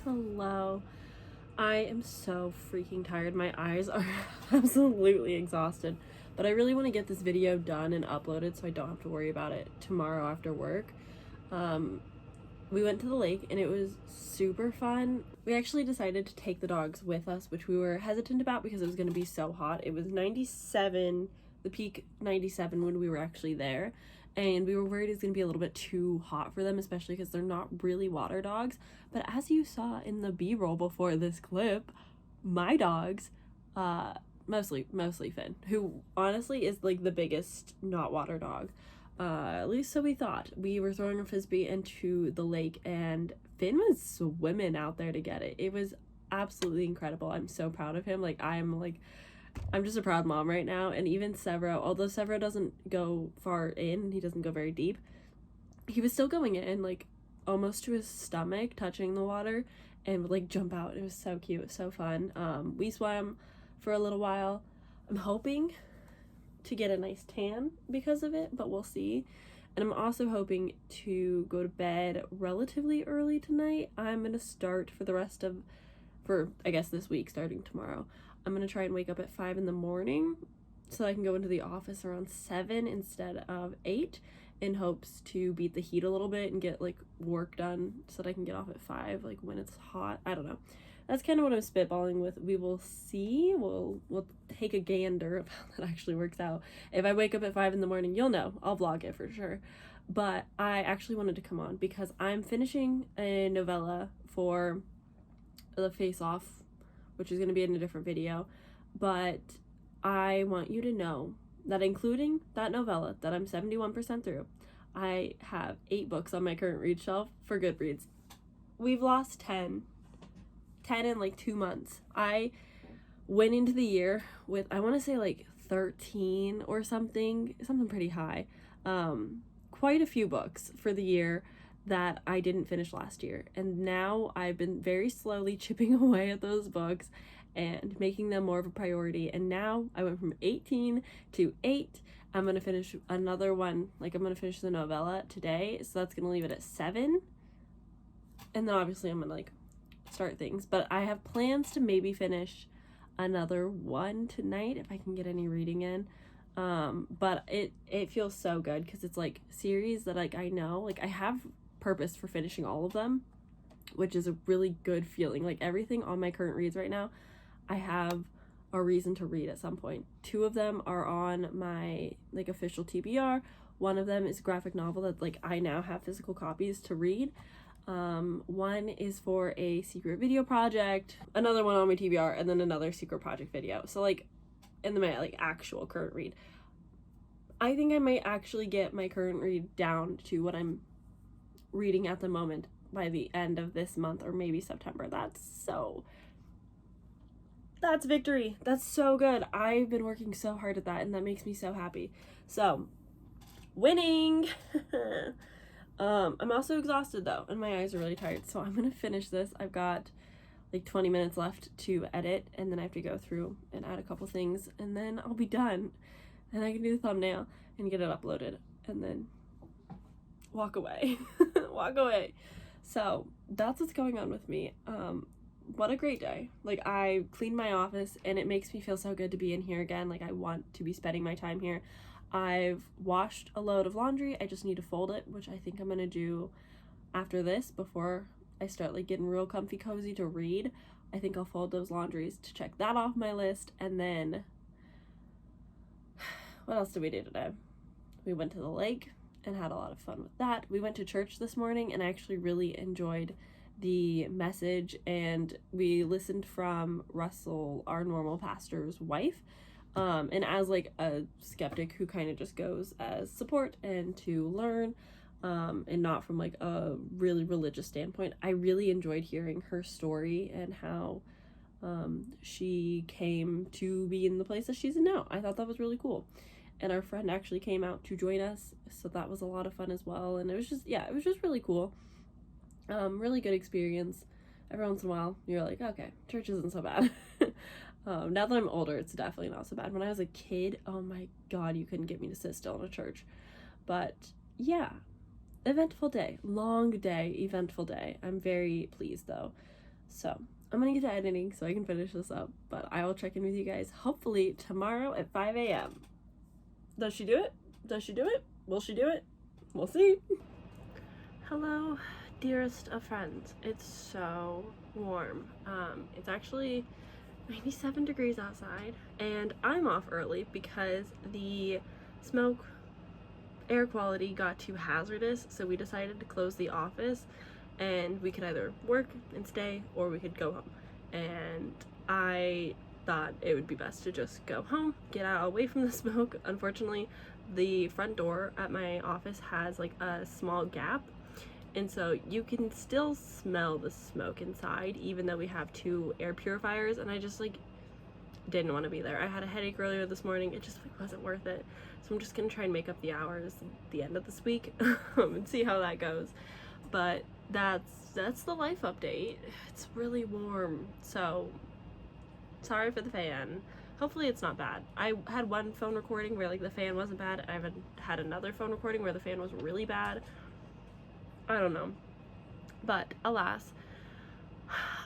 Hello. I am so freaking tired. My eyes are absolutely exhausted. But I really want to get this video done and uploaded so I don't have to worry about it tomorrow after work. We went to the lake and it was super fun. We actually decided to take the dogs with us, which we were hesitant about because it was going to be so hot. It was 97, the peak 97 when we were actually there. And we were worried it was going to be a little bit too hot for them, especially because they're not really water dogs. But as you saw in the B-roll before this clip, my dogs, mostly Finn, who honestly is like the biggest not water dog. At least so we thought. We were throwing a frisbee into the lake and Finn was swimming out there to get it. It was absolutely incredible. I'm so proud of him. I'm just a proud mom right now. And even Severo, although Severo doesn't go far in, he doesn't go very deep, he was still going in like almost to his stomach, touching the water, and would like jump out. It was so cute. It was so fun. We swam for a little while. I'm hoping to get a nice tan because of it, but we'll see. And I'm also hoping to go to bed relatively early tonight. I'm gonna start for I guess this week, starting tomorrow, I'm gonna try and wake up at 5 in the morning so I can go into the office around 7 instead of 8, in hopes to beat the heat a little bit and get like work done so that I can get off at 5 like when it's hot. I don't know. That's kind of what I'm spitballing with. We will see. We'll take a gander of how that actually works out. If I wake up at 5 in the morning, you'll know. I'll vlog it for sure. But I actually wanted to come on because I'm finishing a novella for the Face Off, which is going to be in a different video. But I want you to know that including that novella that I'm 71% through, I have 8 books on my current read shelf for Goodreads. We've lost 10 in like 2 months. I went into the year with, I want to say like 13 or something pretty high. Quite a few books for the year that I didn't finish last year. And now I've been very slowly chipping away at those books and making them more of a priority. And now I went from 18 to 8. I'm going to finish another one. Like, I'm going to finish the novella today. So that's going to leave it at 7. And then obviously I'm going to like start things. But I have plans to maybe finish another one tonight if I can get any reading in. But it feels so good because it's like series that like I know, like I have purpose for finishing all of them, which is a really good feeling. Like, everything on my current reads right now, I have a reason to read at some point. 2 of them are on my, like, official TBR. One of them is a graphic novel that, like, I now have physical copies to read. One is for a secret video project, another one on my TBR, and then another secret project video. So, like, in my, like, actual current read, I think I might actually get my current read down to what I'm reading at the moment by the end of this month, or maybe September. That's victory. That's so good. I've been working so hard at that, and that makes me so happy. So, winning. I'm also exhausted though, and my eyes are really tired, so I'm gonna finish this. I've got like 20 minutes left to edit, and then I have to go through and add a couple things, and then I'll be done, and I can do the thumbnail and get it uploaded, and then walk away. Walk away. So that's what's going on with me. What a great day. Like, I cleaned my office, and it makes me feel so good to be in here again. Like, I want to be spending my time here. I've washed a load of laundry. I just need to fold it, which I think I'm gonna do after this, before I start, like, getting real comfy cozy to read. I think I'll fold those laundries to check that off my list. And then what else did we do today? We went to the lake and had a lot of fun with that. We went to church this morning, and I actually really enjoyed the message, and we listened from Russell, our normal pastor's wife. And as, like, a skeptic who kind of just goes as support and to learn, and not from, like, a really religious standpoint, I really enjoyed hearing her story and how she came to be in the place that she's in now. I thought that was really cool. And our friend actually came out to join us, so that was a lot of fun as well. And it was just, yeah, it was just really cool. Really good experience. Every once in a while, you're like, okay, church isn't so bad. Now that I'm older, it's definitely not so bad. When I was a kid, oh my god, you couldn't get me to sit still in a church. But yeah, eventful day, long day, eventful day. I'm very pleased though. So I'm gonna get to editing so I can finish this up, but I will check in with you guys hopefully tomorrow at 5 a.m. Does she do it? Does she do it? Will she do it? We'll see. Hello, dearest of friends. It's so warm. It's actually 97 degrees outside, and I'm off early because the smoke air quality got too hazardous, so we decided to close the office, and we could either work and stay, or we could go home. And I thought it would be best to just go home, get out away from the smoke. Unfortunately, the front door at my office has, like, a small gap, and so you can still smell the smoke inside, even though we have 2 air purifiers, and I just, like, didn't want to be there. I had a headache earlier this morning. It just, like, wasn't worth it. So I'm just gonna try and make up the hours at the end of this week and see how that goes. But that's the life update. It's really warm, so sorry for the fan. Hopefully it's not bad. I had one phone recording where, like, the fan wasn't bad, and I've had another phone recording where the fan was really bad. I don't know. But alas,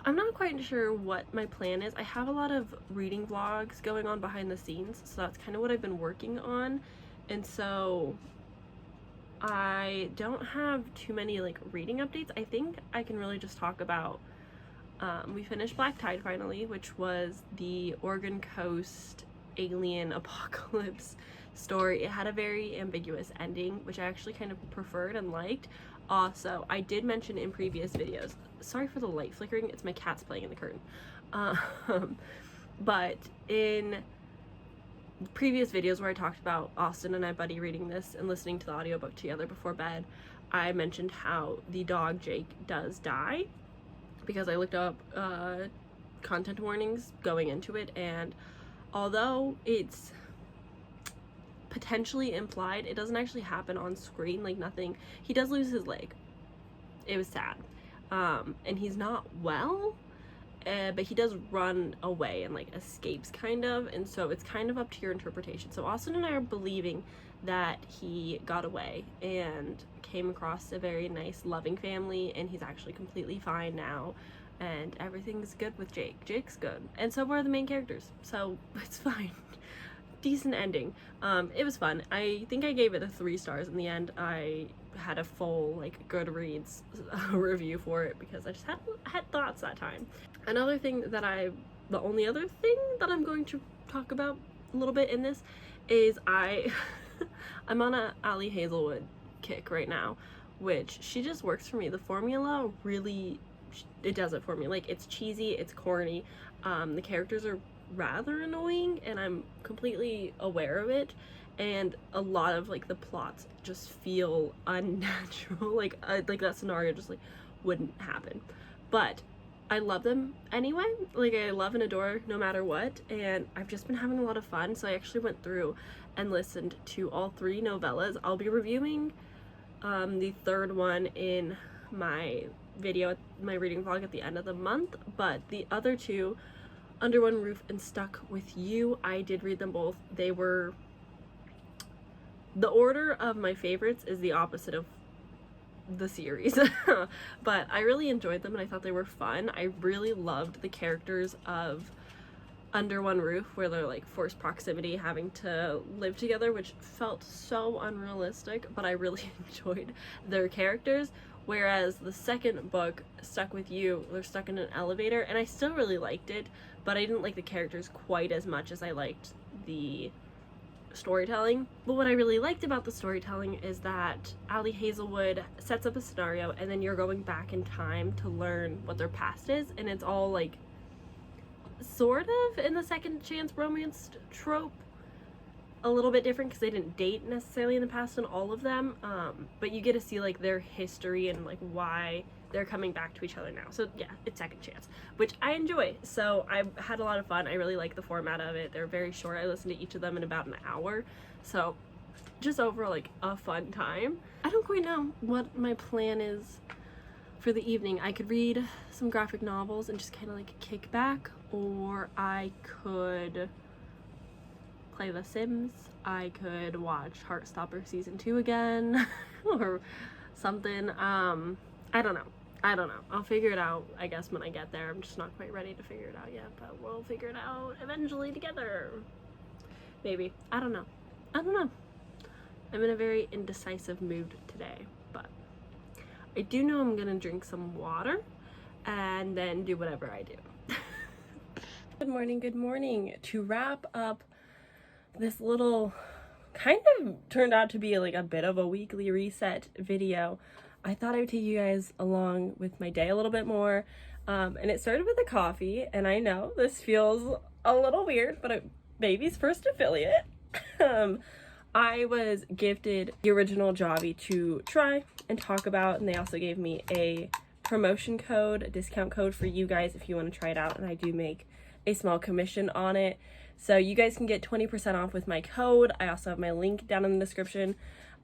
I'm not quite sure what my plan is. I have a lot of reading vlogs going on behind the scenes, so that's kind of what I've been working on. And so I don't have too many, like, reading updates. I think I can really just talk about, we finished Black Tide finally, which was the Oregon Coast alien apocalypse story. It had a very ambiguous ending, which I actually kind of preferred and liked. Also, I did mention in previous videos, sorry for the light flickering, it's my cats playing in the curtain. But in previous videos where I talked about Austin and I buddy reading this and listening to the audiobook together before bed, I mentioned how the dog Jake does die, because I looked up content warnings going into it, and although it's potentially implied, it doesn't actually happen on screen. Like, nothing. He does lose his leg. It was sad. And he's not well, but he does run away and, like, escapes kind of, and so it's kind of up to your interpretation. So Austin and I are believing that he got away and came across a very nice loving family, and he's actually completely fine now, and everything's good with Jake. Jake's good, and so are the main characters, so it's fine. decent ending. It was fun. I think I gave it a 3 stars in the end. I had a full like Goodreads review for it because I just had thoughts that time. Another thing that the only other thing that I'm going to talk about a little bit in this is I'm on a Ali Hazelwood kick right now, which she just works for me. The formula really, it does it for me. Like, it's cheesy, it's corny, the characters are rather annoying, and I'm completely aware of it, and a lot of like the plots just feel unnatural. like that scenario just like wouldn't happen, but I love them anyway. Like, I love and adore no matter what, and I've just been having a lot of fun. So I actually went through and listened to all 3 novellas. I'll be reviewing the 3rd one in my video, my reading vlog at the end of the month, but the other 2, Under One Roof and Stuck With You, I did read them both. They were, the order of my favorites is the opposite of the series, but I really enjoyed them and I thought they were fun. I really loved the characters of Under One Roof, where they're like forced proximity, having to live together, which felt so unrealistic, but I really enjoyed their characters. Whereas the second book, Stuck With You, they're stuck in an elevator, and I still really liked it, but I didn't like the characters quite as much as I liked the storytelling. But what I really liked about the storytelling is that Ali Hazelwood sets up a scenario, and then you're going back in time to learn what their past is, and it's all like sort of in the second chance romance trope, a little bit different because they didn't date necessarily in the past in all of them, but you get to see like their history and like why they're coming back to each other now. So yeah, it's second chance, which I enjoy. So I've had a lot of fun. I really like the format of it. They're very short. I listened to each of them in about an hour, so just overall like a fun time. I don't quite know what my plan is for the evening. I could read some graphic novels and just kind of like kick back, or I could play The Sims. I could watch Heartstopper season 2 again or something. I don't know. I'll figure it out, I guess, when I get there. I'm just not quite ready to figure it out yet, but we'll figure it out eventually together. Maybe. I don't know. I'm in a very indecisive mood today, but I do know I'm gonna drink some water and then do whatever I do. Good morning. To wrap up this little, kind of turned out to be like a bit of a weekly reset video, I thought I would take you guys along with my day a little bit more. And it started with a coffee, and I know this feels a little weird, but baby's first affiliate. I was gifted the original Javi to try and talk about, and they also gave me a promotion code, a discount code for you guys if you want to try it out, and I do make a small commission on it. So you guys can get 20% off with my code. I also have my link down in the description.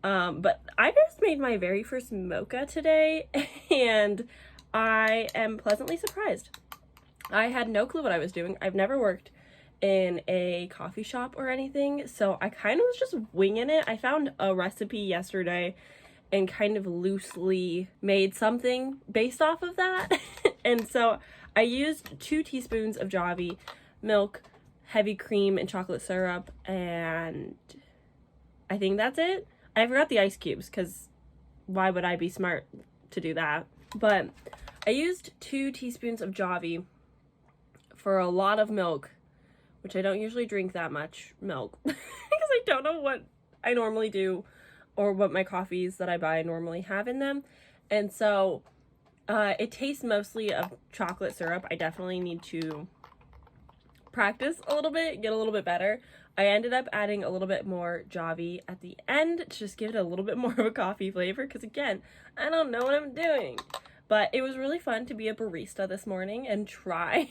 But I just made my very first mocha today, and I am pleasantly surprised. I had no clue what I was doing. I've never worked in a coffee shop or anything, so I kind of was just winging it. I found a recipe yesterday and kind of loosely made something based off of that. And so I used 2 teaspoons of Javi, milk, heavy cream, and chocolate syrup, and I think that's it. I forgot the ice cubes because why would I be smart to do that? But I used 2 teaspoons of Javi for a lot of milk, which I don't usually drink that much milk because I don't know what I normally do or what my coffees that I buy normally have in them. And so it tastes mostly of chocolate syrup. I definitely need to practice a little bit, get a little bit better. I ended up adding a little bit more Javi at the end to just give it a little bit more of a coffee flavor because, again, I don't know what I'm doing. But it was really fun to be a barista this morning and try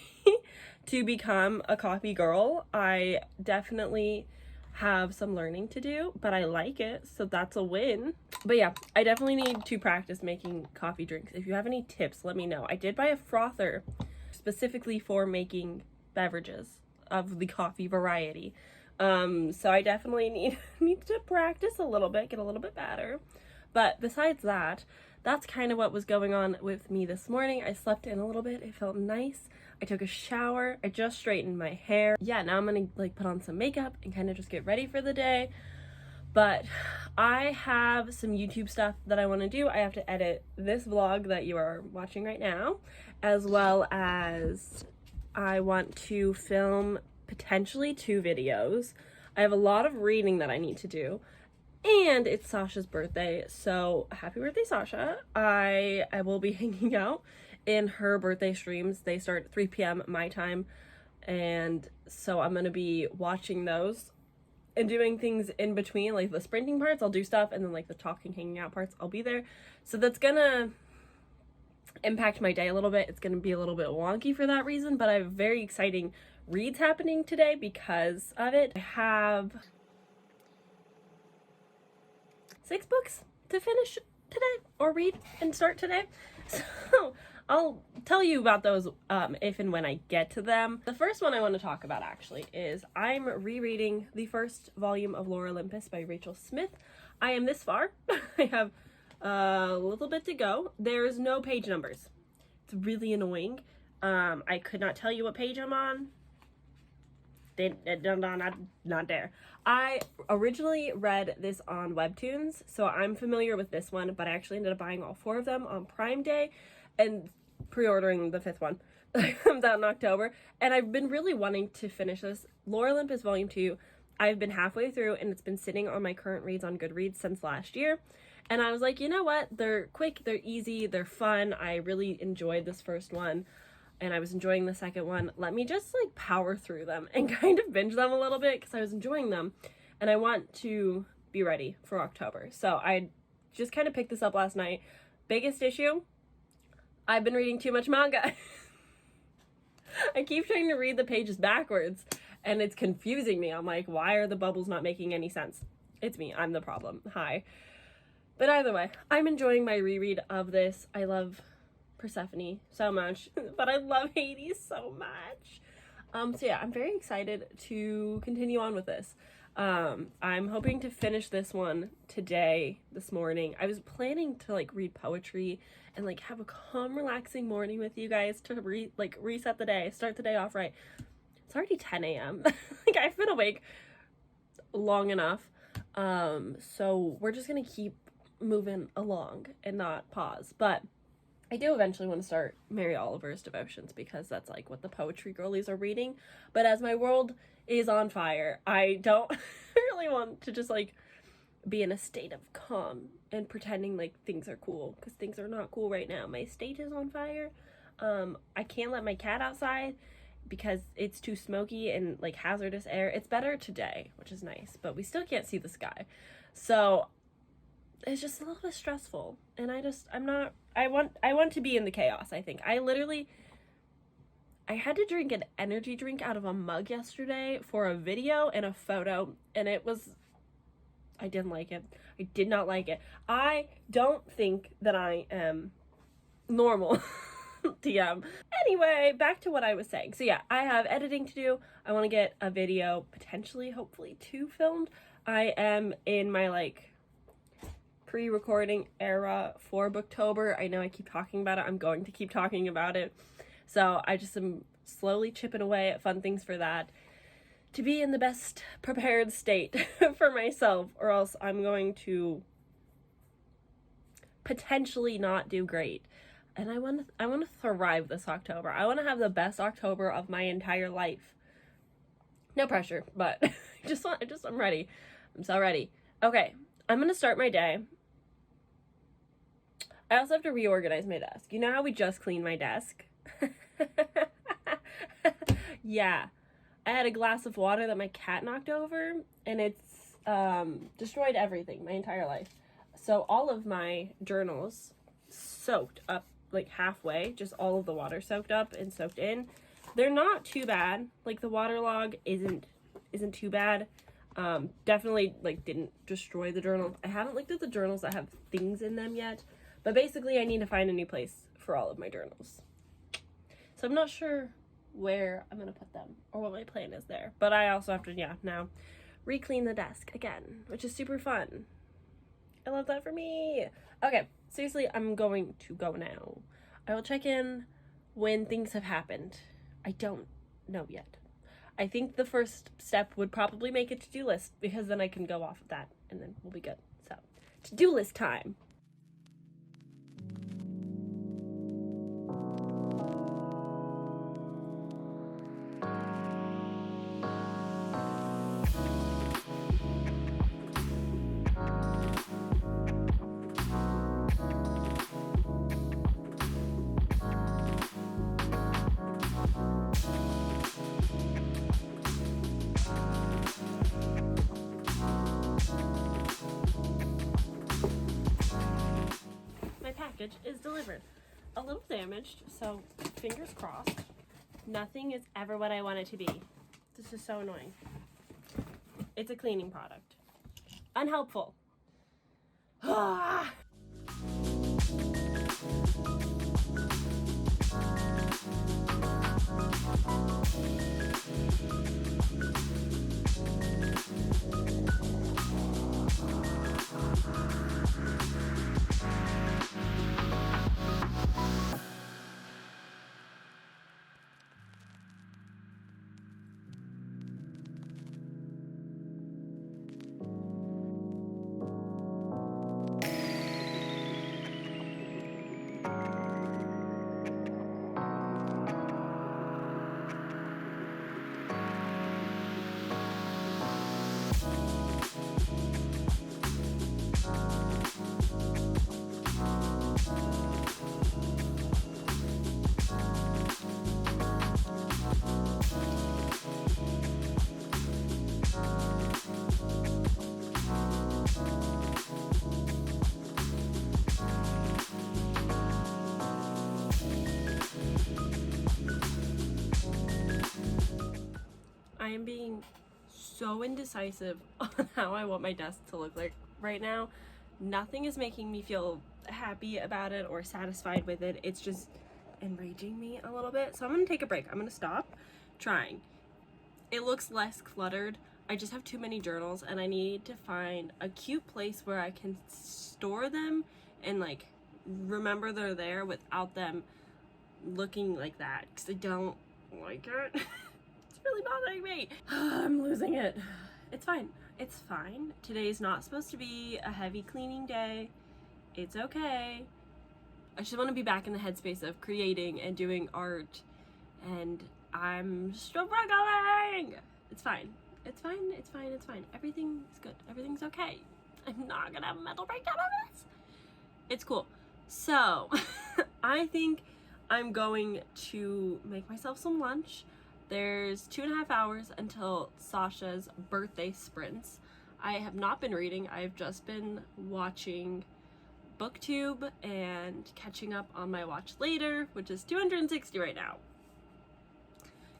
to become a coffee girl. I definitely have some learning to do, but I like it, so that's a win. But yeah, I definitely need to practice making coffee drinks. If you have any tips, let me know. I did buy a frother specifically for making beverages of the coffee variety. So I definitely need to practice a little bit, get a little bit better. But besides that, that's kind of what was going on with me this morning. I slept in a little bit. It felt nice. I took a shower. I just straightened my hair. Yeah, now I'm gonna like put on some makeup and kind of just get ready for the day. But I have some YouTube stuff that I want to do. I have to edit this vlog that you are watching right now, as well as I want to film potentially 2 videos. I have a lot of reading that I need to do. And it's Sasha's birthday, so happy birthday, Sasha. I will be hanging out in her birthday streams. They start at 3 p.m. my time, and so I'm going to be watching those and doing things in between, like the sprinting parts, I'll do stuff, and then like the talking, hanging out parts, I'll be there. So that's going to impact my day a little bit. It's going to be a little bit wonky for that reason, but I have very exciting reads happening today because of it. I have 6 books to finish today or read and start today. So I'll tell you about those if and when I get to them. The first one I want to talk about actually is I'm rereading the first volume of Lore Olympus by Rachel Smith. I am this far. I have a little bit to go. There's no page numbers. It's really annoying. I could not tell you what page I'm on. Not there. I originally read this on Webtoons, so I'm familiar with this one, but I actually ended up buying all 4 of them on Prime Day and pre-ordering the 5th one that comes out in October. And I've been really wanting to finish this. Lore Olympus Volume 2, I've been halfway through, and it's been sitting on my current reads on Goodreads since last year. And I was like, you know what? They're quick, they're easy, they're fun. I really enjoyed this first one, and I was enjoying the second one. Let me just like power through them and kind of binge them a little bit because I was enjoying them, and I want to be ready for October. So I just kind of picked this up last night. Biggest issue, I've been reading too much manga. I keep trying to read the pages backwards and it's confusing me. I'm like, why are the bubbles not making any sense? It's me, I'm the problem. Hi. But either way, I'm enjoying my reread of this. I love Persephone so much, but I love Hades so much. So yeah, I'm very excited to continue on with this. I'm hoping to finish this one today, this morning. I was planning to like read poetry and like have a calm, relaxing morning with you guys to reset the day, start the day off right. It's already 10 a.m. Like I've been awake long enough. So we're just gonna keep moving along and not pause. But I do eventually want to start Mary Oliver's Devotions because that's like what the poetry girlies are reading. But as my world is on fire, I don't really want to just like be in a state of calm and pretending like things are cool, because things are not cool right now. My state is on fire. I can't let my cat outside because it's too smoky and like hazardous air. It's better today, which is nice, but we still can't see the sky. So it's just a little bit stressful, and I want to be in the chaos. I think I had to drink an energy drink out of a mug yesterday for a video and a photo, and I didn't like it. I did not like it. I don't think that I am normal. TM. Anyway, back to what I was saying. So yeah, I have editing to do. I want to get a video, potentially, hopefully 2 filmed. I am in my like pre-recording era for Booktober. I know I keep talking about it. I'm going to keep talking about it. So I just am slowly chipping away at fun things for that to be in the best prepared state for myself, or else I'm going to potentially not do great. And I want to thrive this October. I want to have the best October of my entire life. No pressure, but I'm ready. I'm so ready. Okay, I'm going to start my day. I also have to reorganize my desk. You know how we just cleaned my desk? Yeah. I had a glass of water that my cat knocked over, and it's destroyed everything, my entire life. So all of my journals soaked up like halfway, just all of the water soaked up and soaked in. They're not too bad. Like the waterlog isn't too bad. Definitely like didn't destroy the journal. I haven't looked at the journals that have things in them yet, but basically I need to find a new place for all of my journals. So I'm not sure where I'm gonna put them or what my plan is there, but I also have to now re-clean the desk again, which is super fun. I love that for me. Okay, seriously, I'm going to go now. I will check in when things have happened. I don't know yet. I think the first step would probably make a to-do list, because then I can go off of that and then we'll be good. So, to-do list time. My package is delivered. A little damaged, so fingers crossed. Nothing is ever what I want it to be. This is so annoying. It's a cleaning product. Unhelpful. I am being so indecisive on how I want my desk to look like right now. Nothing is making me feel happy about it or satisfied with it. It's just enraging me a little bit. So I'm gonna take a break. I'm gonna stop trying. It looks less cluttered. I just have too many journals and I need to find a cute place where I can store them and like remember they're there without them looking like that, because I don't like it. It's really bothering me. I'm losing it. It's fine. It's fine. Today's not supposed to be a heavy cleaning day. It's okay. I just want to be back in the headspace of creating and doing art, and I'm struggling. It's fine. It's fine. It's fine. It's fine. Everything's good. Everything's okay. I'm not gonna have a mental breakdown over this. It's cool. So, I think I'm going to make myself some lunch. There's 2.5 hours until Sasha's birthday sprints. I have not been reading. I've just been watching BookTube and catching up on my watch later, which is 260 right now.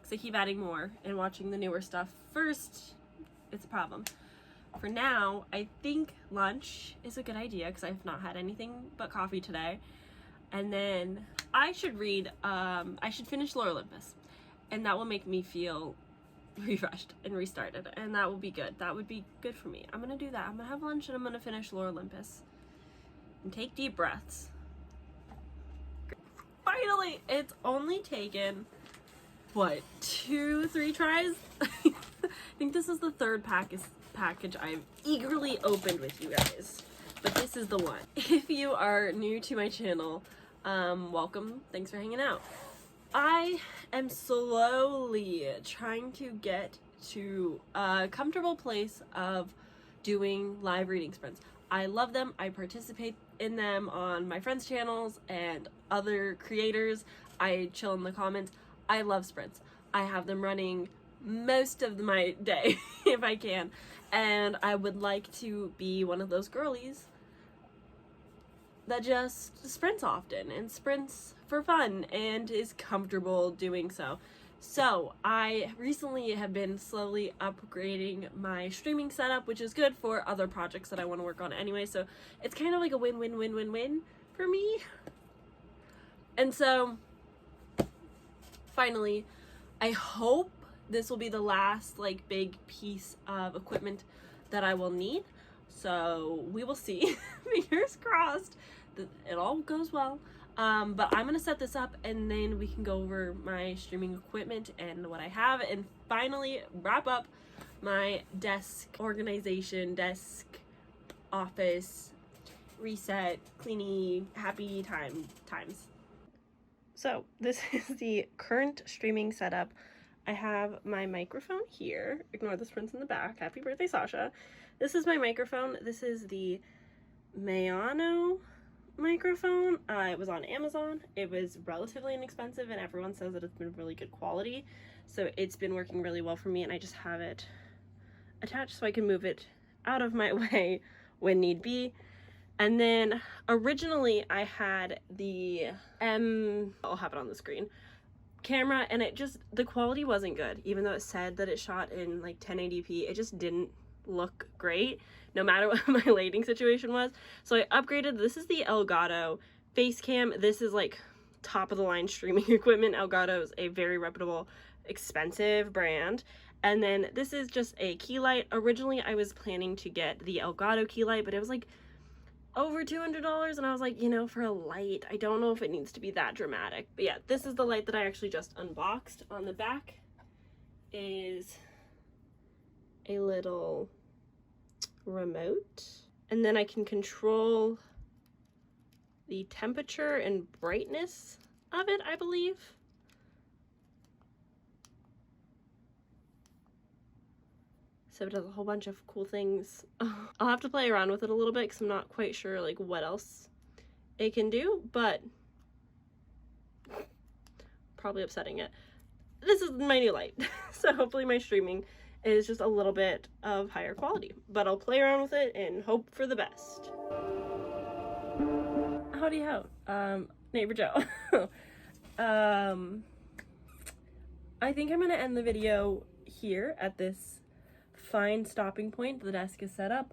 Because I keep adding more and watching the newer stuff first. It's a problem. For now, I think lunch is a good idea because I have not had anything but coffee today. And then I should read, I should finish Lore Olympus. And that will make me feel refreshed and restarted. And that will be good. That would be good for me. I'm going to do that. I'm going to have lunch and I'm going to finish Lore Olympus. And take deep breaths. Finally! It's only taken, what, 2-3 tries? I think this is the third package I've eagerly opened with you guys. But this is the one. If you are new to my channel, welcome. Thanks for hanging out. I am slowly trying to get to a comfortable place of doing live reading sprints. I love them. I participate in them on my friends' channels and other creators. I chill in the comments. I love sprints. I have them running most of my day if I can. And I would like to be one of those girlies that just sprints often and sprints for fun and is comfortable doing so. So I recently have been slowly upgrading my streaming setup, which is good for other projects that I want to work on anyway. So it's kind of like a win-win-win-win-win for me. And so finally, I hope this will be the last like big piece of equipment that I will need. So we will see. Fingers crossed that it all goes well. But I'm gonna set this up and then we can go over my streaming equipment and what I have, and finally wrap up my desk organization, desk, office, reset, cleany, happy times. So this is the current streaming setup. I have my microphone here. Ignore the sprints in the back. Happy birthday, Sasha. This is my microphone. This is the Mayano microphone. It was on Amazon. It was relatively inexpensive and everyone says that it's been really good quality. So it's been working really well for me, and I just have it attached so I can move it out of my way when need be. And then originally I had the I'll have it on the screen, camera, and it just, the quality wasn't good. Even though it said that it shot in like 1080p, it just didn't look great no matter what my lighting situation was. So I upgraded. This is the Elgato face cam. This is like top of the line streaming equipment. Elgato is a very reputable, expensive brand. And then this is just a key light. Originally I was planning to get the Elgato key light, but it was like over $200, and I was like, you know, for a light, I don't know if it needs to be that dramatic. But yeah, this is the light that I actually just unboxed. On the back is a little remote, and then I can control the temperature and brightness of it, I believe. So it does a whole bunch of cool things. I'll have to play around with it a little bit because I'm not quite sure like what else it can do, but probably upsetting it. This is my new light. So hopefully my streaming is just a little bit of higher quality, but I'll play around with it and hope for the best. Howdy ho, Neighbor Joe. I think I'm gonna end the video here at this fine stopping point. The desk is set up,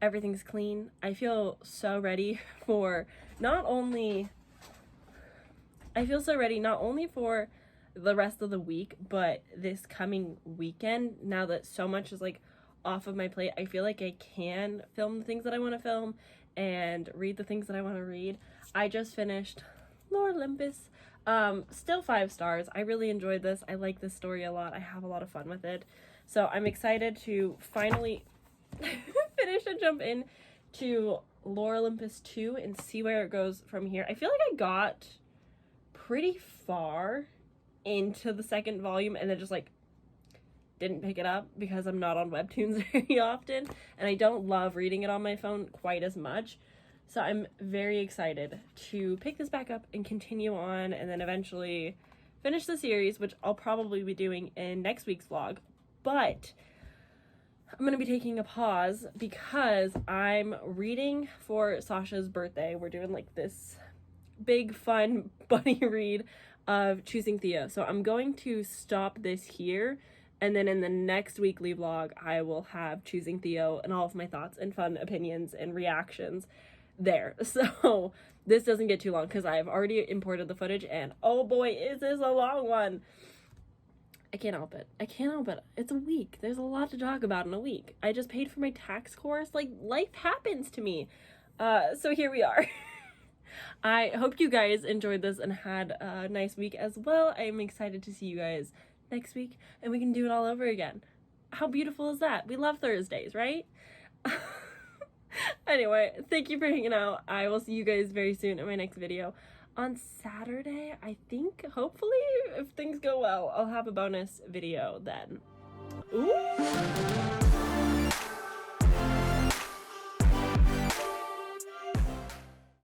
everything's clean. I feel so ready for not only for the rest of the week, but this coming weekend. Now that so much is like off of my plate, I feel like I can film the things that I want to film and read the things that I want to read. I just finished Lore Olympus. Still 5 stars. I really enjoyed this. I like this story a lot. I have a lot of fun with it. So I'm excited to finally finish and jump in to Lore Olympus 2 and see where it goes from here. I feel like I got pretty far into the second volume and then just like didn't pick it up because I'm not on webtoons very often, and I don't love reading it on my phone quite as much. So I'm very excited to pick this back up and continue on, and then eventually finish the series, which I'll probably be doing in next week's vlog. But I'm going to be taking a pause because I'm reading for Sasha's birthday. We're doing like this big fun bunny read of Choosing Theo. So I'm going to stop this here, and then in the next weekly vlog I will have Choosing Theo and all of my thoughts and fun opinions and reactions there. So this doesn't get too long because I've already imported the footage, and oh boy, is this a long one. I can't help it. I can't help it. It's a week. There's a lot to talk about in a week. I just paid for my tax course. Like, life happens to me. So here we are. I hope you guys enjoyed this and had a nice week as well. I'm excited to see you guys next week, and we can do it all over again. How beautiful is that? We love Thursdays, right? Anyway, thank you for hanging out. I will see you guys very soon in my next video. On Saturday, I think, hopefully, if things go well, I'll have a bonus video then. Ooh!